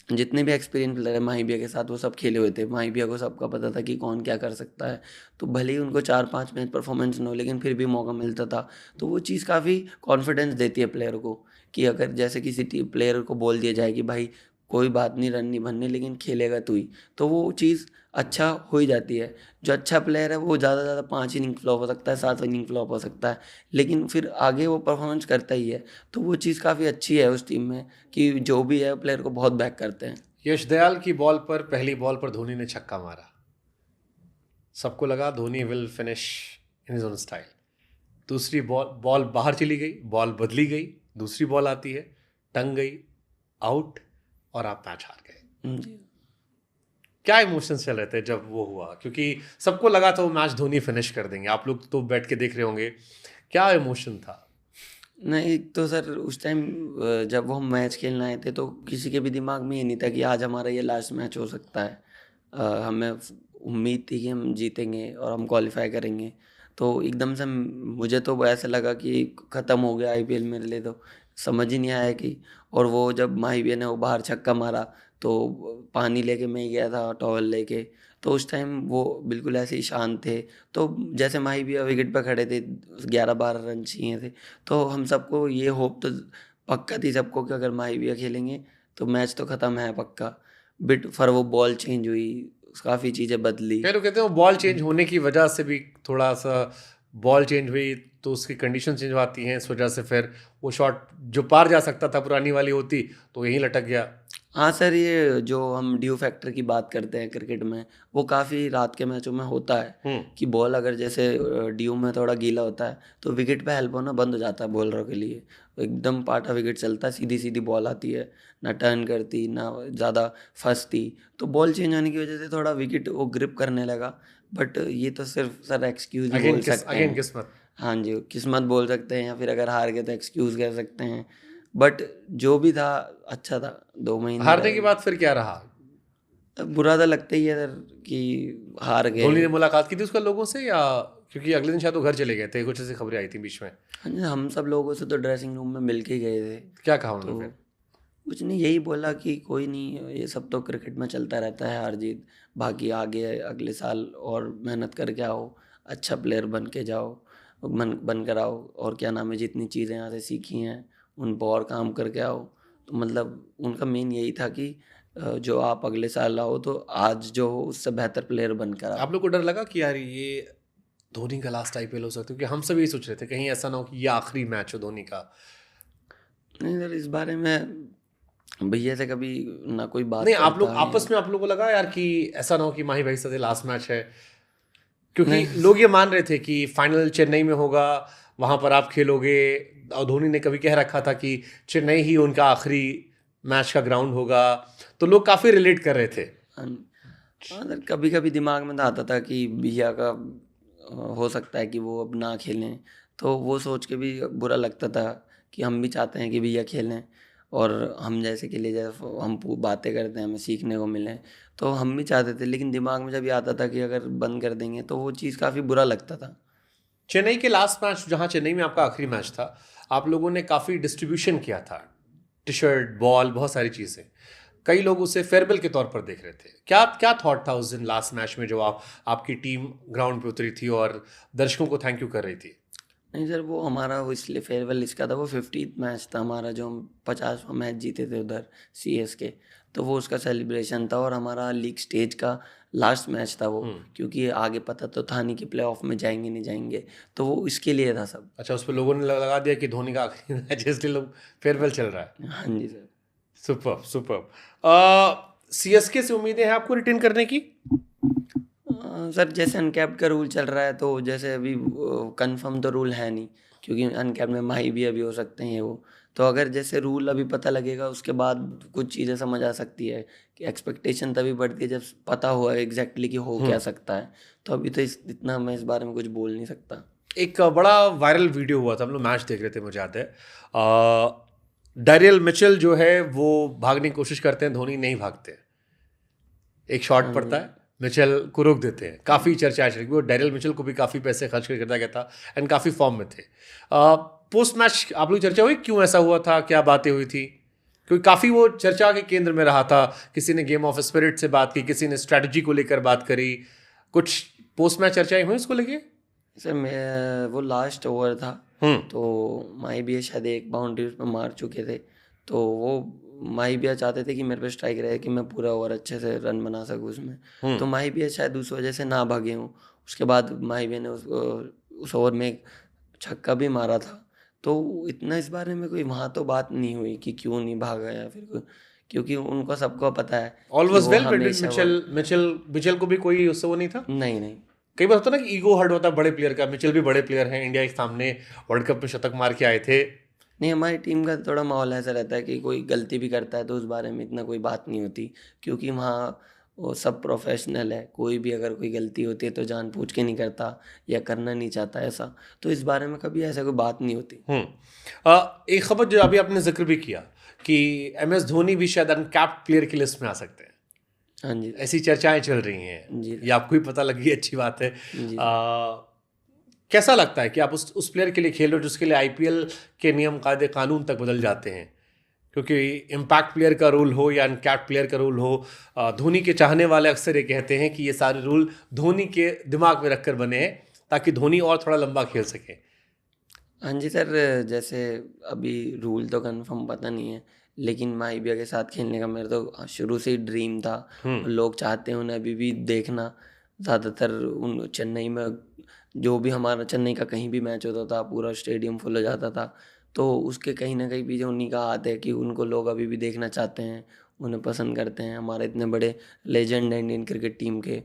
जितने भी एक्सपीरियंस प्लेयर है माही भैया के साथ, वो सब खेले हुए थे। माही भैया को सबका पता था कि कौन क्या कर सकता है। तो भले ही उनको 4-5 मैच परफॉर्मेंस ना हो, लेकिन फिर भी मौका मिलता था। तो वो चीज़ काफ़ी कॉन्फिडेंस देती है प्लेयर को, कि अगर जैसे किसी प्लेयर को बोल दिया जाए कि भाई कोई बात नहीं, रन नहीं बनने, लेकिन खेलेगा तू ही, तो वो चीज़ अच्छा हो ही जाती है। जो अच्छा प्लेयर है वो ज़्यादा से ज़्यादा 5 इनिंग फ्लॉप हो सकता है, 7 इनिंग फ्लॉप हो सकता है, लेकिन फिर आगे वो परफॉर्मेंस करता ही है। तो वो चीज़ काफ़ी अच्छी है उस टीम में, कि जो भी है प्लेयर को बहुत बैक करते हैं। यश दयाल की बॉल पर, पहली बॉल पर धोनी ने छक्का मारा, सबको लगा Dhoni will finish in his own style. दूसरी बॉल, बॉल बाहर चली गई, बॉल बदली गई, दूसरी बॉल आती है, टंग गई, आउट, और आप मैच हार गए। जी। क्या इमोशंस चल रहे थे जब वो हुआ? क्योंकि सबको लगा था वो मैच धोनी फिनिश कर देंगे, आप लोग तो बैठ के देख रहे होंगे, क्या इमोशन था? नहीं तो सर, उस टाइम जब वो हम मैच खेलने आए थे तो किसी के भी दिमाग में ये नहीं था कि आज हमारा ये लास्ट मैच हो सकता है। हमें उम्मीद थी कि हम जीतेंगे और हम क्वालिफाई करेंगे। तो एकदम से मुझे तो ऐसा लगा कि ख़त्म हो गया आईपीएल मेरे लिए, तो समझ ही नहीं आया कि। और वो जब माही भैया ने वो बाहर छक्का मारा तो पानी लेके मैं ही गया था टॉवल लेके। तो उस टाइम वो बिल्कुल ऐसे ही शांत थे। तो जैसे माही भैया विकेट पर खड़े थे, 11-12 रन चाहिए थे, तो हम सबको ये होप तो पक्का थी सबको कि अगर माही भैया खेलेंगे तो मैच तो ख़त्म है पक्का। बिट फिर वो बॉल चेंज हुई, काफ़ी चीज़ें बदली। कह लो कहते हैं वो बॉल चेंज होने की वजह से भी थोड़ा सा, बॉल चेंज हुई तो उसकी कंडीशन चेंज आती हैं, इस वजह से फिर वो शॉट जो पार जा सकता था पुरानी वाली होती तो यहीं लटक गया। हाँ सर, ये जो हम ड्यू फैक्टर की बात करते हैं क्रिकेट में, वो काफ़ी रात के मैचों में होता है कि बॉल अगर जैसे ड्यू में थोड़ा गीला होता है तो विकेट पे हेल्प होना बंद हो जाता है बॉलरों के लिए। एकदम पाटा विकेट चलता है, सीधी सीधी बॉल आती है, ना टर्न करती ना ज़्यादा फंसती। तो बॉल चेंज होने की वजह से थोड़ा विकेट वो ग्रिप करने लगा। बट ये तो सिर्फ सर एक्सक्यूज़ ही बोल सकते अगेन हैं। किस्मत। हाँ जी, किस्मत बोल सकते हैं, या फिर अगर हार गए तो एक्सक्यूज़ कह सकते हैं। बट जो भी था अच्छा था, 2 महीने हारने का। के बाद फिर क्या रहा? बुरा तो लगता ही है सर कि हार धोनी गए। ने मुलाकात की थी उसका लोगों से, या क्योंकि अगले दिन शायद वो घर चले गए थे, कुछ ऐसी खबरें आई थी बीच में। हाँ जी, हम सब लोगों से तो ड्रेसिंग रूम में मिल के गए थे। क्या कहा उन्होंने तो फिर? कुछ नहीं, यही बोला कि कोई नहीं, ये सब तो क्रिकेट में चलता रहता है, हार जीत। बाकी आगे अगले साल और मेहनत करके आओ, अच्छा प्लेयर बन के जाओ, बन कर आओ, और क्या नाम है, जितनी चीज़ें यहाँ से सीखी हैं उन पर और काम करके आओ। तो मतलब उनका मेन यही था कि जो आप अगले साल आओ तो आज जो हो उससे बेहतर प्लेयर बनकर आओ। आप लोग को डर लगा कि यार ये धोनी का लास्ट आईपीएल हो सकता है? क्योंकि हम सब यही सोच रहे थे कहीं ऐसा ना हो कि ये आखिरी मैच हो धोनी का। नहीं सर, इस बारे में भैया से कभी ना कोई बात नहीं, आप लोग करता है। आपस में आप लोगों को लगा यार कि ऐसा ना हो कि माही भाई साहब लास्ट मैच है? क्योंकि नहीं लोग ये मान रहे थे कि फाइनल चेन्नई में होगा, वहां पर आप खेलोगे, और धोनी ने कभी कह रखा था कि चेन्नई ही उनका आखिरी मैच का ग्राउंड होगा, तो लोग काफी रिलेट कर रहे थे। हाँ हाँ सर, कभी कभी दिमाग में तो आता था कि भैया का हो सकता है कि वो अब ना खेलें। तो वो सोच के भी बुरा लगता था कि हम भी चाहते हैं कि भैया खेलें, और हम जैसे के लिए जैसे हम बातें करते हैं हमें सीखने को मिले, तो हम भी चाहते थे। लेकिन दिमाग में जब ये आता था कि अगर बंद कर देंगे तो वो चीज़ काफ़ी बुरा लगता था। चेन्नई के लास्ट मैच, जहां चेन्नई में आपका आखिरी मैच था, आप लोगों ने काफी डिस्ट्रीब्यूशन किया था, टी शर्ट, बॉल, बहुत सारी चीजें। कई लोग उसे फेयरवेल के तौर पर देख रहे थे। क्या क्या थॉट था उस दिन लास्ट मैच में, जो आपकी टीम ग्राउंड पे उतरी थी और दर्शकों को थैंक यू कर रही थी? नहीं सर, वो हमारा वो इसलिए फेयरवेल इसका था, वो 50th मैच था हमारा, जो हम 50वां मैच जीते थे उधर CSK। तो वो उसका सेलिब्रेशन था, और हमारा लीग स्टेज का लास्ट मैच था वो। क्योंकि आगे पता तो था नहीं कि प्लेऑफ में जाएंगे नहीं जाएंगे, तो वो इसके लिए था सब। अच्छा, उस पर लोगों ने लगा दिया कि धोनी का आखिरी मैच है, इसलिए लोग फेयरवेल चल रहा है। हाँ जी सर। Super super. CSK से उम्मीदें हैं आपको रिटेन करने की? सर जैसे अनकैप्ड का रूल चल रहा है, तो जैसे अभी कंफर्म तो रूल है नहीं, क्योंकि अनकैप्ड में माही भी अभी हो सकते हैं वो। तो अगर जैसे रूल अभी पता लगेगा उसके बाद कुछ चीज़ें समझ आ सकती है कि एक्सपेक्टेशन तभी बढ़ती है जब पता हुआ एग्जैक्टली कि हो क्या सकता है। तो अभी तो इतना मैं इस बारे में कुछ बोल नहीं सकता। एक बड़ा वायरल वीडियो हुआ था, हम लोग मैच देख रहे थे, मुझे याद है। डैरियल मिचेल जो है वो भागने की कोशिश करते हैं, धोनी नहीं भागते। एक शॉट पड़ता है, मिचेल को रोक देते हैं, काफ़ी चर्चा चली। वो डैरियल मिचेल को भी काफ़ी पैसे खर्च कर करता गया था, एंड काफ़ी फॉर्म में थे। पोस्ट मैच आप लोग चर्चा हुई क्यों ऐसा हुआ था, क्या बातें हुई थी? क्योंकि काफ़ी वो चर्चा के केंद्र में रहा था। किसी ने गेम ऑफ स्पिरिट से बात की, किसी ने स्ट्रैटेजी को लेकर बात करी। कुछ पोस्ट मैच चर्चाएं हुई इसको लेके? सर मैं वो लास्ट ओवर था, तो माही भैया शायद एक बाउंड्री उस पर मार चुके थे। तो वो माही भैया चाहते थे कि मेरे पे स्ट्राइक रहे कि मैं पूरा ओवर अच्छे से रन बना सकूँ उसमें। तो माही भैया शायद उस वजह से ना भागे हूँ। उसके बाद माही भैया ने उस ओवर में एक छक्का भी मारा था। तो इतना इस बारे में कोई वहाँ तो बात नहीं हुई कि क्यों नहीं भागा या फिर क्योंकि उनको सबको पता है ऑल कि वाज वो वेल बिटवीन हमेशा मिचेल मिचेल मिचेल को भी कोई उससे वो नहीं था? नहीं नहीं। कई बार होता है ना कि ईगो हर्ट होता है बड़े प्लेयर का। मिचेल भी बड़े प्लेयर हैं, इंडिया के सामने वर्ल्ड कप में शतक मार के आए थे। नहीं, हमारी टीम का थोड़ा माहौल ऐसा रहता है कि कोई गलती भी करता है तो उस बारे में इतना कोई बात नहीं होती, क्योंकि वहाँ वो सब प्रोफेशनल है। कोई भी अगर कोई गलती होती है तो जानबूझ के नहीं करता या करना नहीं चाहता ऐसा। तो इस बारे में कभी ऐसा कोई बात नहीं होती। एक खबर जो अभी आपने जिक्र भी किया कि MS धोनी भी शायद अनकैप्ड प्लेयर की लिस्ट में आ सकते हैं, हाँ जी ऐसी चर्चाएं चल रही हैं। जी ये आपको ही पता लगी, अच्छी बात है। जी। कैसा लगता है कि आप उस प्लेयर के लिए खेल रहे हो जिसके लिए IPL के नियम कायदे कानून तक बदल जाते हैं? क्योंकि इम्पैक्ट प्लेयर का रूल हो या अनकैप्ड प्लेयर का रूल हो, धोनी के चाहने वाले अक्सर ये कहते हैं कि ये सारे रूल धोनी के दिमाग में रखकर बने हैं ताकि धोनी और थोड़ा लंबा खेल सके। हाँ जी सर, जैसे अभी रूल तो कंफर्म पता नहीं है, लेकिन माही भैया के साथ खेलने का मेरा तो शुरू से ही ड्रीम था। लोग चाहते हैं उन्हें अभी भी देखना। ज़्यादातर उन चेन्नई में जो भी हमारा चेन्नई का कहीं भी मैच होता था पूरा स्टेडियम फुल हो जाता था। तो उसके कहीं न कहीं पीछे उन्हीं का हाथ है कि उनको लोग अभी भी देखना चाहते हैं, उन्हें पसंद करते हैं, हमारे इतने बड़े लेजेंड हैं इंडियन क्रिकेट टीम के।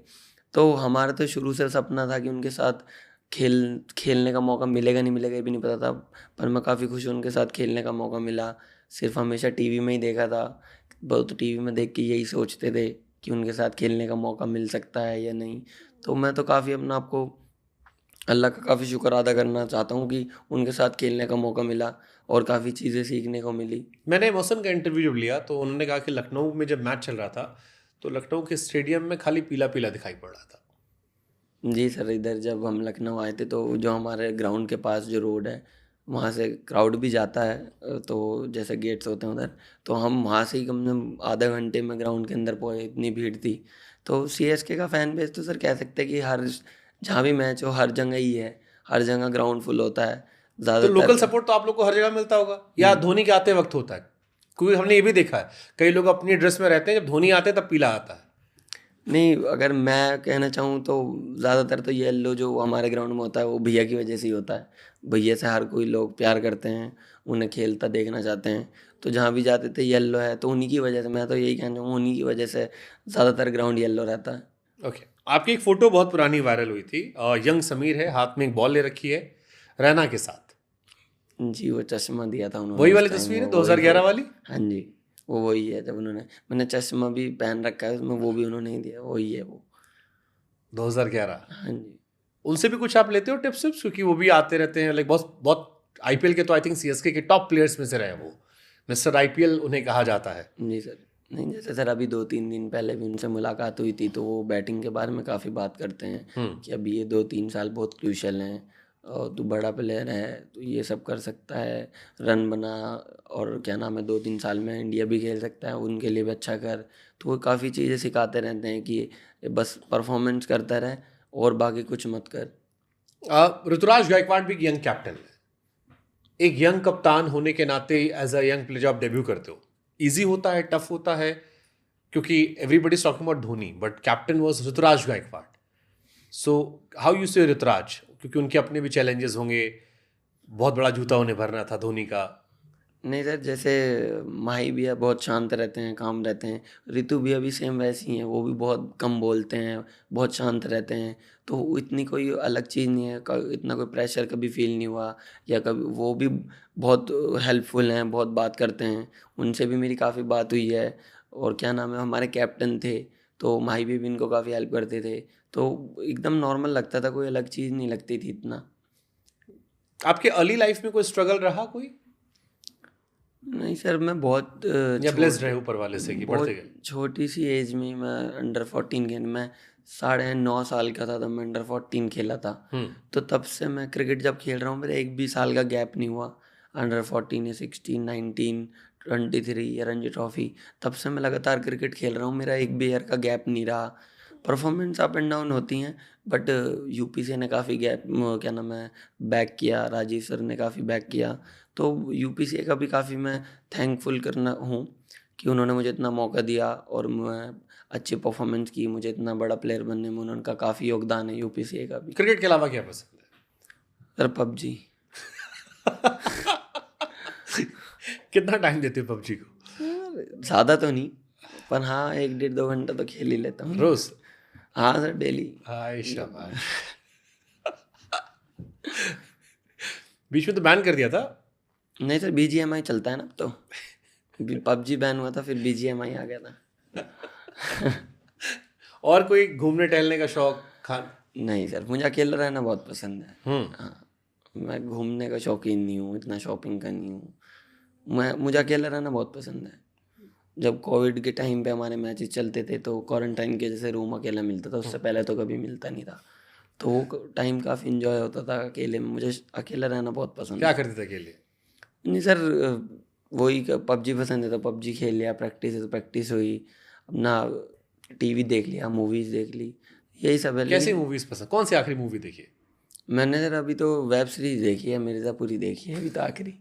तो हमारा तो शुरू से सपना था कि उनके साथ खेलने का मौका मिलेगा नहीं मिलेगा ये भी नहीं पता था, पर मैं काफ़ी खुश हूँ उनके साथ खेलने का मौका मिला। सिर्फ हमेशा टीवी में ही देखा था, बहुत टीवी में देख के यही सोचते थे कि उनके साथ खेलने का मौका मिल सकता है या नहीं। तो मैं तो काफ़ी अपना आपको अल्लाह का काफ़ी शुक्र अदा करना चाहता हूँ कि उनके साथ खेलने का मौका मिला और काफ़ी चीज़ें सीखने को मिली। मैंने मौसम का इंटरव्यू जब लिया तो उन्होंने कहा कि लखनऊ में जब मैच चल रहा था तो लखनऊ के स्टेडियम में खाली पीला पीला दिखाई पड़ रहा था। जी सर, इधर जब हम लखनऊ आए थे तो जो हमारे ग्राउंड के पास जो रोड है, वहाँ से क्राउड भी जाता है, तो जैसे गेट्स होते हैं उधर, तो हम वहाँ से ही कम से कम आधे घंटे में ग्राउंड के अंदर पहुँचे, इतनी भीड़ थी। तो सीएसके का फैन बेस तो सर कह सकते हैं कि हर जहाँ भी मैच हो हर जगह ही है, हर जगह ग्राउंड फुल होता है तो लोकल ज़्यादातर। सपोर्ट तो आप लोग को हर जगह मिलता होगा या धोनी के आते वक्त होता है? क्योंकि हमने ये भी देखा है कई लोग अपनी ड्रेस में रहते हैं, जब धोनी आते हैं तब पीला आता है। नहीं, अगर मैं कहना चाहूँ तो ज़्यादातर तो येलो जो हमारे ग्राउंड में होता है वो भैया की वजह से ही होता है। भैया से हर कोई लोग प्यार करते हैं, उन्हें खेलता देखना चाहते हैं। तो जहाँ भी जाते थे येलो है तो उन्हीं की वजह से, मैं तो यही कहना चाहूँगा उन्हीं की वजह से ज़्यादातर ग्राउंड येलो रहता है। ओके, आपकी एक फोटो बहुत पुरानी वायरल हुई थी, यंग समीर है, हाथ में एक बॉल ले रखी है, रैना के साथ। जी, वो चश्मा दिया था उन्होंने वही उस वाली टाइम, तस्वीर है वो वही 2011 वही। वाली? हाँ जी, वो वही है जब उन्होंने, मैंने चश्मा भी पहन रखा है उसमें, वो भी उन्होंने ही दिया, वही है वो। 2011। हाँ जी। उनसे भी कुछ आप लेते हो टिप्स विप्स, क्योंकि वो भी आते रहते हैं, लाइक बहुत बहुत आईपीएल के, तो आई थिंक सीएसके के टॉप प्लेयर्स में से रहे वो, मिस्टर आईपीएल उन्हें कहा जाता है। जी सर। नहीं, जैसे सर अभी 2-3 दिन पहले भी उनसे मुलाकात हुई थी, तो वो बैटिंग के बारे में काफ़ी बात करते हैं कि अभी ये 2-3 साल बहुत क्रूशियल हैं और तू बड़ा प्लेयर है, तो ये सब कर सकता है, रन बना और क्या नाम है 2-3 साल में इंडिया भी खेल सकता है, उनके लिए भी अच्छा कर। तो वो काफ़ी चीज़ें सिखाते रहते हैं कि बस परफॉर्मेंस करता रहे और बाकी कुछ मत कर। ऋतुराज गायकवाड़ भी एक यंग कैप्टन है, एक यंग कप्तान होने के नाते एज अ यंग प्लेयर जब आप डेब्यू करते हो, इजी होता है, टफ होता है? क्योंकि everybody talking about Dhoni but captain was Ruturaj Gaikwad, so how you say Rituraj, क्योंकि उनके अपने भी चैलेंजेस होंगे, बहुत बड़ा जूता उन्हें भरना था धोनी का। नहीं सर, जैसे माही भैया बहुत शांत रहते हैं, काम रहते हैं। रितु भैया भी सेम वैसी ही हैं, वो भी बहुत कम बोलते हैं, बहुत शांत रहते हैं। तो इतनी कोई अलग चीज़ नहीं है, इतना कोई प्रेशर कभी फील नहीं हुआ, या कभी वो भी बहुत हेल्पफुल हैं, बहुत बात करते हैं। उनसे भी मेरी काफ़ी बात हुई है। और क्या नाम है, हमारे कैप्टन थे, तो माही भी इनको काफ़ी हेल्प करते थे। तो एकदम नॉर्मल लगता था, कोई अलग चीज़ नहीं लगती थी इतना। आपके अर्ली लाइफ में कोई स्ट्रगल रहा कोई, नहीं सर, मैं बहुत या ब्लेस्ड रहे ऊपर वाले से कि बढ़ते बहुत गए? छोटी सी एज में मैं अंडर 14 खेल, मैं 9.5 साल का था तब मैं अंडर 14 खेला था। तो तब से मैं क्रिकेट जब खेल रहा हूँ, मेरा एक भी साल का गैप नहीं हुआ। अंडर 14 या 16, 19, 23 या रणजी ट्रॉफी, तब से मैं लगातार क्रिकेट खेल रहा हूँ, मेरा एक भी ईयर का गैप नहीं रहा। परफॉर्मेंस अप एंड डाउन होती हैं, बट यूपीसी ने काफ़ी गैप, क्या नाम है, बैक किया, राजीव सर ने काफ़ी बैक किया। तो यूपीसी का भी काफ़ी मैं थैंकफुल करना हूँ कि उन्होंने मुझे इतना मौका दिया और मैं अच्छी परफॉर्मेंस की, मुझे इतना बड़ा प्लेयर बनने में उनका काफ़ी योगदान है यूपीसी का भी। क्रिकेट के अलावा क्या पसंद सर पबजी। है? कितना टाइम देते हो पबजी को? ज़्यादा तो नहीं, पर हाँ 1-1.5-2 घंटा तो खेल ही लेता हूँ। रोज? हाँ सर, डेली। हाय शाबाश। बीच में तो बैन कर दिया था। नहीं सर, बीजीएमआई चलता है ना अब तो। पबजी बैन हुआ था, फिर बीजीएमआई आ गया था। और कोई घूमने टहलने का शौक, खान? नहीं सर, मुझे अकेला रहना बहुत पसंद है। हाँ, मैं घूमने का शौकीन नहीं हूँ, इतना शॉपिंग का नहीं हूँ। मुझे अकेला रहना बहुत पसंद है। जब कोविड के टाइम पे हमारे मैचेस चलते थे तो क्वारंटाइन के जैसे रूम अकेला मिलता था, उससे पहले तो कभी मिलता नहीं था। तो वो टाइम काफ़ी इन्जॉय होता था अकेले में, मुझे अकेला रहना बहुत पसंद क्या है। करते थे अकेले? नहीं सर, वही पबजी पसंद है तो पबजी खेल लिया, प्रैक्टिस है तो प्रैक्टिस हुई, अपना टीवी देख लिया, मूवीज़ देख ली, यही सब है। कैसी लेकिन मूवीज पसंद, कौन सी आखिरी मूवी देखी है? मैंने सर अभी तो वेब सीरीज़ देखी है, मिर्ज़ापुरी देखी है अभी तो आखिरी।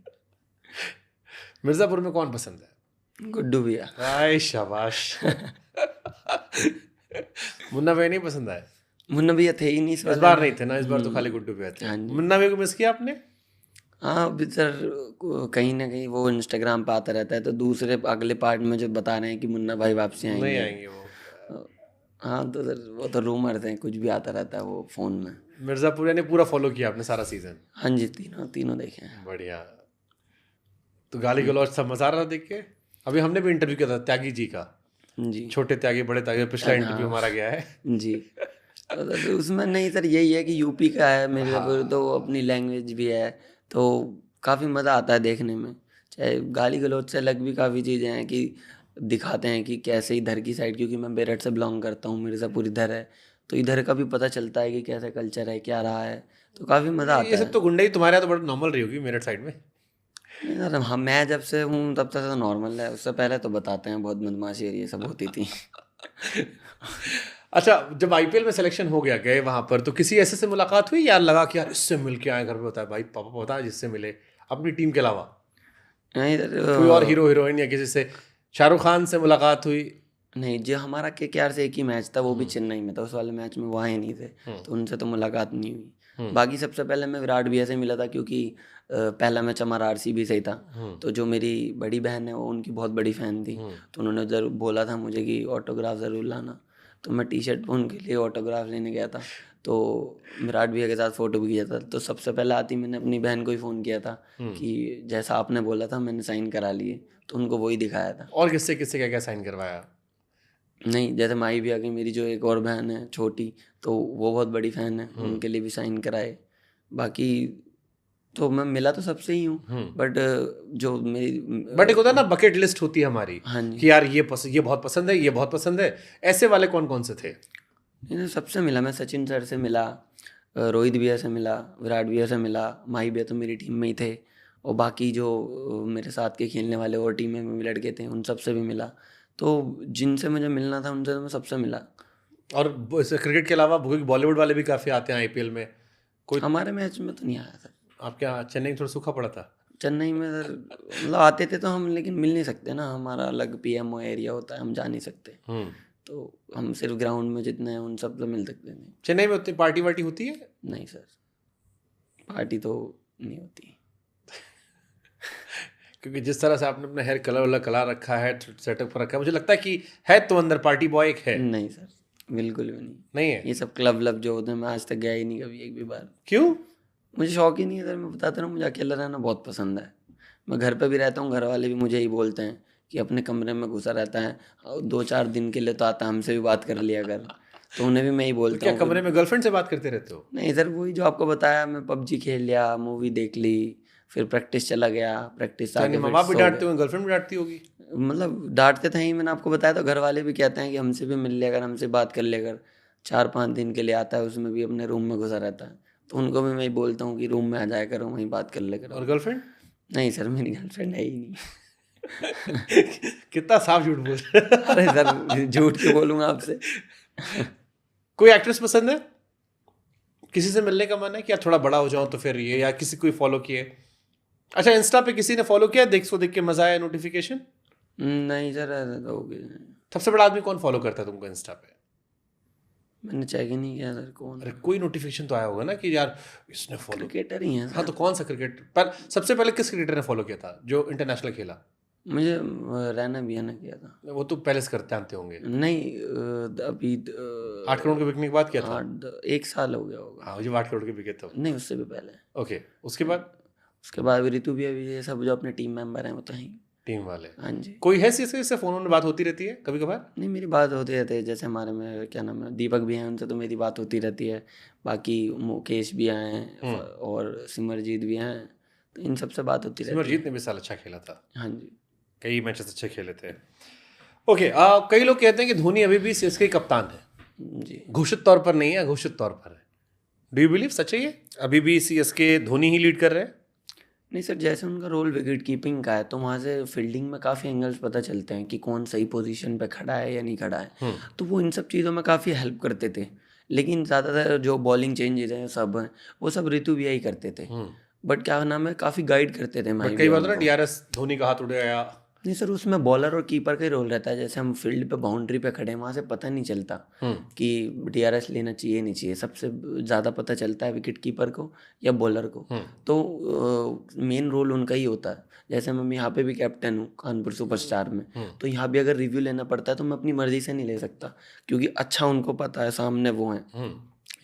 मिर्जापुर में कौन पसंद है? गुड्डू भैया। हाय शाबाश। मुन्ना भाई नहीं पसंद आए? मुन्ना भैया थे ही नहीं इस इस वाले बार में। नहीं थे ना, इस बार तो खाली गुड्डू भैया थे। हाँ जी। मुन्ना भैया को मिस किया आपने? हाँ अभी सर कहीं ना कहीं वो इंस्टाग्राम पे आता रहता है, तो दूसरे अगले पार्ट में जो बता रहे हैं कि मुन्ना भाई वापसी नहीं आएंगे। आएंगे वो। हाँ तो सर वो तो रूमर थे, कुछ भी आता रहता है वो फ़ोन में। मिर्जापुर ने पूरा फॉलो किया आपने सारा सीजन? हाँ जी, तीनों तीनों देखे हैं। बढ़िया। तो गाली गलौज सब मजा आ रहा देख के? अभी हमने भी इंटरव्यू किया था त्यागी जी का, जी छोटे त्यागी बड़े त्यागी, पिछला इंटरव्यू हमारा गया है। जी। तो सर उसमें नहीं सर, यही है कि यूपी का है मिर्ज़ापुर, हाँ। तो अपनी लैंग्वेज भी है, तो काफ़ी मज़ा आता है देखने में। चाहे गाली गलौज से अलग भी काफ़ी चीज़ें हैं कि दिखाते हैं कि कैसे इधर की साइड, क्योंकि मैं बेरठ से बिलोंग करता हूँ, मिर्ज़ापुर इधर है, तो इधर का भी पता चलता है कि कैसा कल्चर है, क्या रहा है, तो काफ़ी मज़ा ये आता सब है। तो गुंडई तुम्हारे यहाँ तो बड़ा नॉर्मल रही होगी मेरठ साइड में। नहीं सर, हाँ मैं जब से हूँ तब तक तो नॉर्मल है, उससे पहले तो बताते हैं बहुत बदमाशी और ये सब होती थी। अच्छा, जब आईपीएल में सिलेक्शन हो गया, गए वहां पर, तो किसी ऐसे से मुलाकात हुई यार, लगा कि यार इससे मिल के आए घर पे, बताया भाई पापा बता जिससे मिले अपनी टीम के अलावा? नहीं कोई और सर हीरो हीरोइन या किसी से, शाहरुख खान से मुलाकात हुई? नहीं, जो हमारा केकेआर से एक ही मैच था, वो भी चेन्नई में था, उस वाले मैच में वो आए नहीं थे, तो उनसे तो मुलाकात नहीं हुई। बाकी सबसे पहले मैं विराट भैया से मिला था, क्योंकि पहला मैच हमारा आरसीबी से ही था, तो जो मेरी बड़ी बहन है वो उनकी बहुत बड़ी फ़ैन थी, तो उन्होंने ज़रूर बोला था मुझे कि ऑटोग्राफ ज़रूर लाना, तो मैं टी शर्ट पर उनके लिए ऑटोग्राफ लेने गया था, तो विराट भैया के साथ फ़ोटो भी किया था। तो सबसे पहले आती मैंने अपनी बहन को ही फ़ोन किया था कि जैसा आपने बोला था मैंने साइन करा लिए, तो उनको वही दिखाया था। और किससे किससे क्या क्या साइन करवाया? नहीं, जैसे माही भी आ गई, मेरी जो एक और बहन है छोटी, तो वो बहुत बड़ी फ़ैन है, उनके लिए भी साइन कराए। बाकी तो मैं मिला तो सबसे ही हूँ, बट जो मेरी बट एक होता है ना, बकेट लिस्ट होती है हमारी हाँ जी, कि यार ये बहुत पसंद है, ये बहुत पसंद है, ऐसे वाले कौन कौन से थे? इन्हें सबसे मिला, मैं सचिन सर से मिला, रोहित भैया से मिला, विराट भैया से मिला, माही भैया तो मेरी टीम में ही थे, और बाकी जो मेरे साथ के खेलने वाले और टीम में भी लड़के थे उन सबसे भी मिला, तो जिनसे मुझे मिलना था उनसे तो मैं सबसे मिला। और क्रिकेट के अलावा बॉलीवुड वाले भी काफी आते हैं आईपीएल में, कोई? हमारे मैच में तो नहीं आया सर, आपके यहाँ चेन्नई में थोड़ा सूखा पड़ा था? चेन्नई में सर मतलब आते थे तो हम, लेकिन मिल नहीं सकते ना, हमारा अलग पीएमओ एरिया होता है, हम जा नहीं सकते, तो हम सिर्फ ग्राउंड में जितने हैं उन सब से मिल सकते नहीं। चेन्नई में उतनी पार्टी वार्टी होती है? नहीं सर, पार्टी तो नहीं होती। क्योंकि जिस तरह से आपने अपना हेयर कलर वाला कला रखा है, सेटअप पर रखा है, मुझे लगता है कि है तो अंदर पार्टी बॉय एक है। नहीं सर, बिल्कुल भी नहीं। नहीं है? ये सब क्लब व्लब जो होते हैं मैं आज तक गया ही नहीं कभी एक भी बार, क्यों? मुझे शौक ही नहीं है सर, मैं बताता रहा हूँ, मुझे अकेला रहना बहुत पसंद है। मैं घर पे भी रहता हूँ, घर वाले भी मुझे ही बोलते हैं कि अपने कमरे में घुसा रहता है, और 2-4 दिन के लिए तो आता है, हमसे भी बात कर लिया कर, तो उन्हें भी मैं ही तो बोलता क्या हूँ कमरे में गर्लफ्रेंड से बात करते रहते हो? नहीं सर, वही जो आपको बताया, मैं पबजी खेल लिया, मूवी देख ली, फिर प्रैक्टिस चला गया, प्रैक्टिस से यानी आके माँ फिर बाप भी सो डांटते गया। होंगे, गर्लफ्रेंड भी डांटती होगी? मतलब डांटते थे ही, मैंने आपको बताया, तो घर वाले भी कहते हैं कि हमसे भी मिल लिया कर, हमसे बात कर लिया कर, 4-5 दिन के लिए आता है, उसमें भी अपने रूम में घुसा रहता है, तो उनको भी मैं ही बोलता हूँ कि रूम में आ जाया करो, वहीं बात कर ले करो। और गर्लफ्रेंड? नहीं सर, मेरी गर्लफ्रेंड है ही नहीं। कितना साफ झूठ बोल रहे हो। अरे सर झूठ क्यों बोलूँगा आपसे। कोई एक्ट्रेस पसंद है? किसी से मिलने का मन है कि यार थोड़ा बड़ा हो जाऊं तो फिर ये, या किसी कोई फॉलो किए? अच्छा, इंस्टा पे किसी ने फॉलो किया, देख के मजा आया, नोटिफिकेशन? नहीं सर, ऐसा तो हो गया, सबसे बड़ा आदमी कौन फॉलो करता है तुमको इंस्टा पे? मैंने चेक ही नहीं किया सर कौन। अरे कोई नोटिफिकेशन तो आया होगा ना कि यार इसने फॉलो। क्रिकेटर ही हैं हाँ, सर। तो कौन सा क्रिकेट पर सबसे पहले किस क्रिकेटर ने फॉलो किया था जो इंटरनेशनल खेला? मुझे रैना भैया ने किया था। वो तो पहले से करते जानते होंगे। नहीं अभी 8 करोड़ के बिकने के बाद किया था? 1 साल हो गया होगा। हाँ, जब 8 करोड़ के बिके तो। नहीं, उससे भी पहले। ओके, उसके बाद? उसके बाद भी ऋतु भैया भी, ये सब जो अपने टीम मेंबर हैं वो तो हैं। टीम वाले हाँ जी। कोई है इससे फोन में बात होती रहती है कभी कभार? नहीं, मेरी बात होती रहती है, जैसे हमारे में क्या नाम है, दीपक भी हैं, उनसे तो मेरी बात होती रहती है, बाकी मुकेश भी आए हैं और सिमरजीत भी हैं, तो इन सब से बात होती रहती है। सिमरजीत ने भी साल अच्छा खेला था, हाँ जी। कई मैचेस अच्छे खेले थे। ओके, कई लोग कहते हैं कि धोनी अभी भी सीएसके कप्तान है, जी। घोषित तौर पर नहीं है, घोषित तौर पर है। डू यू बिलीव सच है ये, अभी भी सीएसके धोनी ही लीड कर रहे हैं? नहीं सर, जैसे उनका रोल विकेट कीपिंग का है, तो वहाँ से फील्डिंग में काफ़ी एंगल्स पता चलते हैं कि कौन सही पोजीशन पे खड़ा है या नहीं खड़ा है, तो वो इन सब चीज़ों में काफ़ी हेल्प करते थे। लेकिन ज़्यादातर जो बॉलिंग चेंजेस हैं सब हैं, वो सब ऋतु भैया ही करते थे, बट क्या नाम है, काफ़ी गाइड करते थे। बट कई बार ना डीआरएस धोनी का हाथ उड़ गया, नहीं सर, उसमें बॉलर और कीपर का ही रोल रहता है। जैसे हम फील्ड पे बाउंड्री पे खड़े हैं, वहाँ से पता नहीं चलता कि DRS लेना चाहिए नहीं चाहिए। सबसे ज़्यादा पता चलता है विकेट कीपर को या बॉलर को। तो मेन रोल उनका ही होता है। जैसे मैं यहाँ पे भी कैप्टन हूँ कानपुर सुपरस्टार में, तो यहाँ भी अगर रिव्यू लेना पड़ता है तो मैं अपनी मर्जी से नहीं ले सकता, क्योंकि अच्छा उनको पता है सामने वो हैं,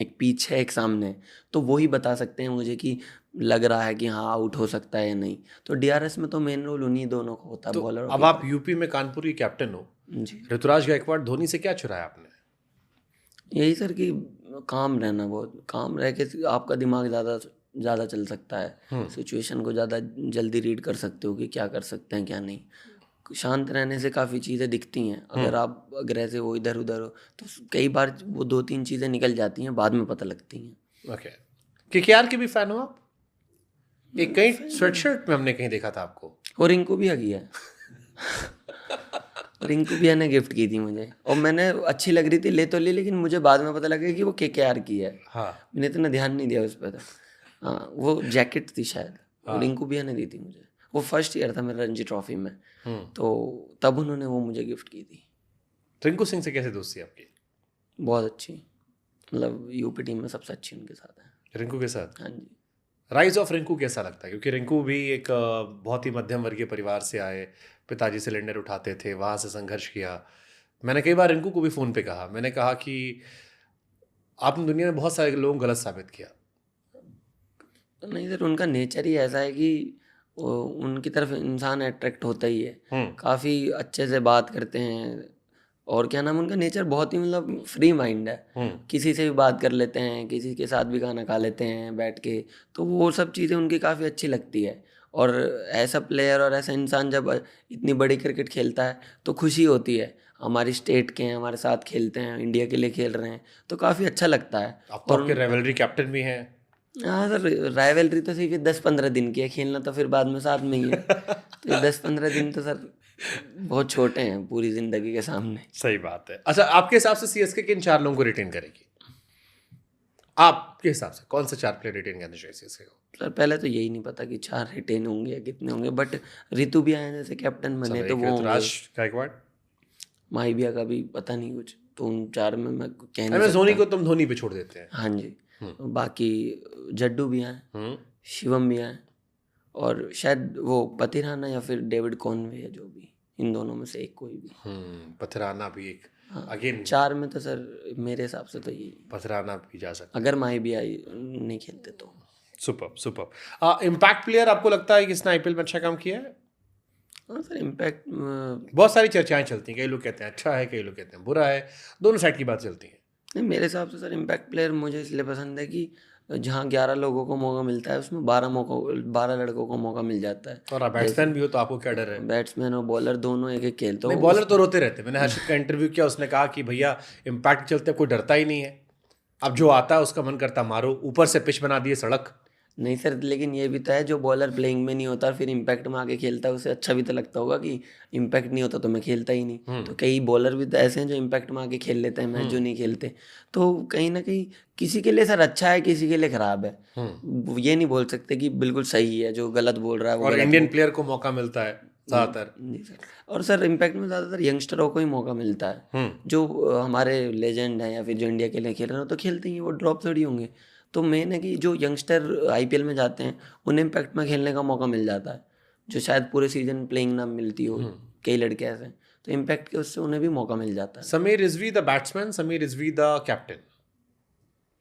एक पीछे एक सामने, तो वो ही बता सकते हैं मुझे कि लग रहा है कि हाँ आउट हो सकता है या नहीं। तो DRS में तो मेन रोल उन्हीं दोनों का होता है, तो बॉलर और अब आप यूपी में कानपुर की कैप्टन हो, जी। ऋतुराज गायकवाड़ धोनी से क्या चुराया आपने? यही सर कि काम रहना, बहुत काम रह के आपका दिमाग ज़्यादा चल सकता है, सिचुएशन को ज़्यादा जल्दी रीड कर सकते हो कि क्या कर सकते हैं क्या नहीं। शांत रहने से काफ़ी चीज़ें दिखती हैं, अगर आप अग्रेसिव हो इधर उधर हो तो कई बार वो 2-3 चीज़ें निकल जाती हैं, बाद में पता लगती हैं। ओके, KKR के भी फैन हो आप? एक कहीं स्वेटशर्ट में हमने कहीं देखा था आपको। और रिंकू भी आ गया है। रिंकू भैया ने गिफ्ट की थी मुझे, और मैंने अच्छी लग रही थी ले तो ली, लेकिन मुझे बाद में पता लगा कि वो KKR की है। हाँ, मैंने इतना ध्यान नहीं दिया उस पर। हाँ, वो जैकेट थी शायद, वो रिंकू भैया ने दी थी मुझे। वो फर्स्ट ईयर था मेरा रणजी ट्रॉफी में, तो तब उन्होंने वो मुझे गिफ्ट की थी। रिंकू सिंह से कैसे दोस्ती आपकी? बहुत अच्छी, मतलब यूपी टीम में सबसे अच्छी उनके साथ है। रिंकू के साथ? हाँ जी। राइज ऑफ रिंकू कैसा लगता है? क्योंकि रिंकू भी एक बहुत ही मध्यम वर्गीय परिवार से आए, पिताजी सिलेंडर उठाते थे, वहाँ से संघर्ष किया। मैंने कई बार रिंकू को भी फ़ोन पे कहा, मैंने कहा कि आपने दुनिया में बहुत सारे लोगों को गलत साबित किया। नहीं सर, उनका नेचर ही ऐसा है कि उनकी तरफ इंसान अट्रैक्ट होता ही है। काफ़ी अच्छे से बात करते हैं, और क्या नाम, उनका नेचर बहुत ही मतलब फ्री माइंड है। किसी से भी बात कर लेते हैं, किसी के साथ भी खाना खा लेते हैं बैठ के, तो वो सब चीज़ें उनकी काफ़ी अच्छी लगती है। और ऐसा प्लेयर और ऐसा इंसान जब इतनी बड़ी क्रिकेट खेलता है तो खुशी होती है। हमारी स्टेट के हैं, हमारे साथ खेलते हैं, इंडिया के लिए खेल रहे हैं, तो काफ़ी अच्छा लगता है। अब तो आपके राइवलरी कैप्टन भी हैं। हाँ सर, राइवलरी तो सिर्फ 10-15 दिन की है, खेलना तो फिर बाद में साथ में ही है। तो ये 10-15 दिन तो सर बहुत छोटे हैं पूरी जिंदगी के सामने। सही बात है। अच्छा, आपके हिसाब से CSK किन 4 लोगों को रिटेन करेगी? आपके हिसाब से कौन से 4 प्लेयर रिटेन करने चाहिए CSK को? सर पहले तो यही नहीं पता कि 4 रिटेन होंगे या कितने होंगे, बट रितु भी आए जैसे कैप्टन बने तो वो ऋतुराज गायकवाड़, माही भैया का भी पता नहीं कुछ, तो उन 4 में मैं कह नहीं MS धोनी सकता। को तुम धोनी पे छोड़ देते हैं। हाँ जी। बाकी जड्डू भी आए, शिवम भी आए, और शायद वो पतिराना या फिर डेविड कॉनवे है, जो भी इन दोनों में से एक कोई भी। पथराना भी एक, हाँ, अगेन 4 में तो सर मेरे हिसाब से तो यही, पथराना भी जा सकता अगर माही भी आई नहीं खेलते तो। Super super. इम्पैक्ट प्लेयर आपको लगता है किसने IPL में अच्छा काम किया है? हाँ सर, इम्पैक्ट बहुत सारी चर्चाएं चलती हैं, कई लोग कहते हैं अच्छा है, कई लोग कहते हैं बुरा है, दोनों साइड की बात चलती है। नहीं, मेरे हिसाब से सर इम्पैक्ट प्लेयर मुझे इसलिए पसंद है कि जहाँ 11 लोगों को मौका मिलता है उसमें 12 लड़कों को मौका मिल जाता है। और आप बैट्समैन भी हो तो आपको क्या डर है? बैट्समैन और बॉलर दोनों एक एक खेलते नहीं, हो। बॉलर तो रोते रहते हैं। मैंने हर्षित का इंटरव्यू किया, उसने कहा कि भैया इम्पैक्ट चलते कोई डरता ही नहीं है, अब जो आता है उसका मन करता मारो, ऊपर से पिच बना दिए सड़क। नहीं सर, लेकिन ये भी तो है, जो बॉलर प्लेइंग में नहीं होता और फिर इम्पैक्ट में आके खेलता है उसे अच्छा भी तो लगता होगा कि इम्पैक्ट नहीं होता तो मैं खेलता ही नहीं। तो कई बॉलर भी तो ऐसे हैं जो इम्पैक्ट में आके खेल लेते हैं मैच जो नहीं खेलते। तो कहीं ना कहीं किसी के लिए सर अच्छा है, किसी के लिए खराब है। ये नहीं बोल सकते कि बिल्कुल सही है, जो गलत बोल रहा है वो और गलत इंडियन प्लेयर को मौका मिलता है ज़्यादातर। जी सर। और सर इम्पैक्ट में ज़्यादातर यंगस्टरों को ही मौका मिलता है, जो हमारे लेजेंड हैं या फिर जो इंडिया के लिए खेल रहे हैं तो खेलते ही हैं, वो ड्रॉप थोड़ी होंगे। तो मेन है कि जो यंगस्टर IPL में जाते हैं उन्हें इम्पैक्ट में खेलने का मौका मिल जाता है, जो शायद पूरे सीजन प्लेइंग ना मिलती हो। कई लड़के ऐसे हैं, तो इम्पैक्ट के उससे उन्हें भी मौका मिल जाता है। Sameer Rizvi the batsman, Sameer Rizvi the captain?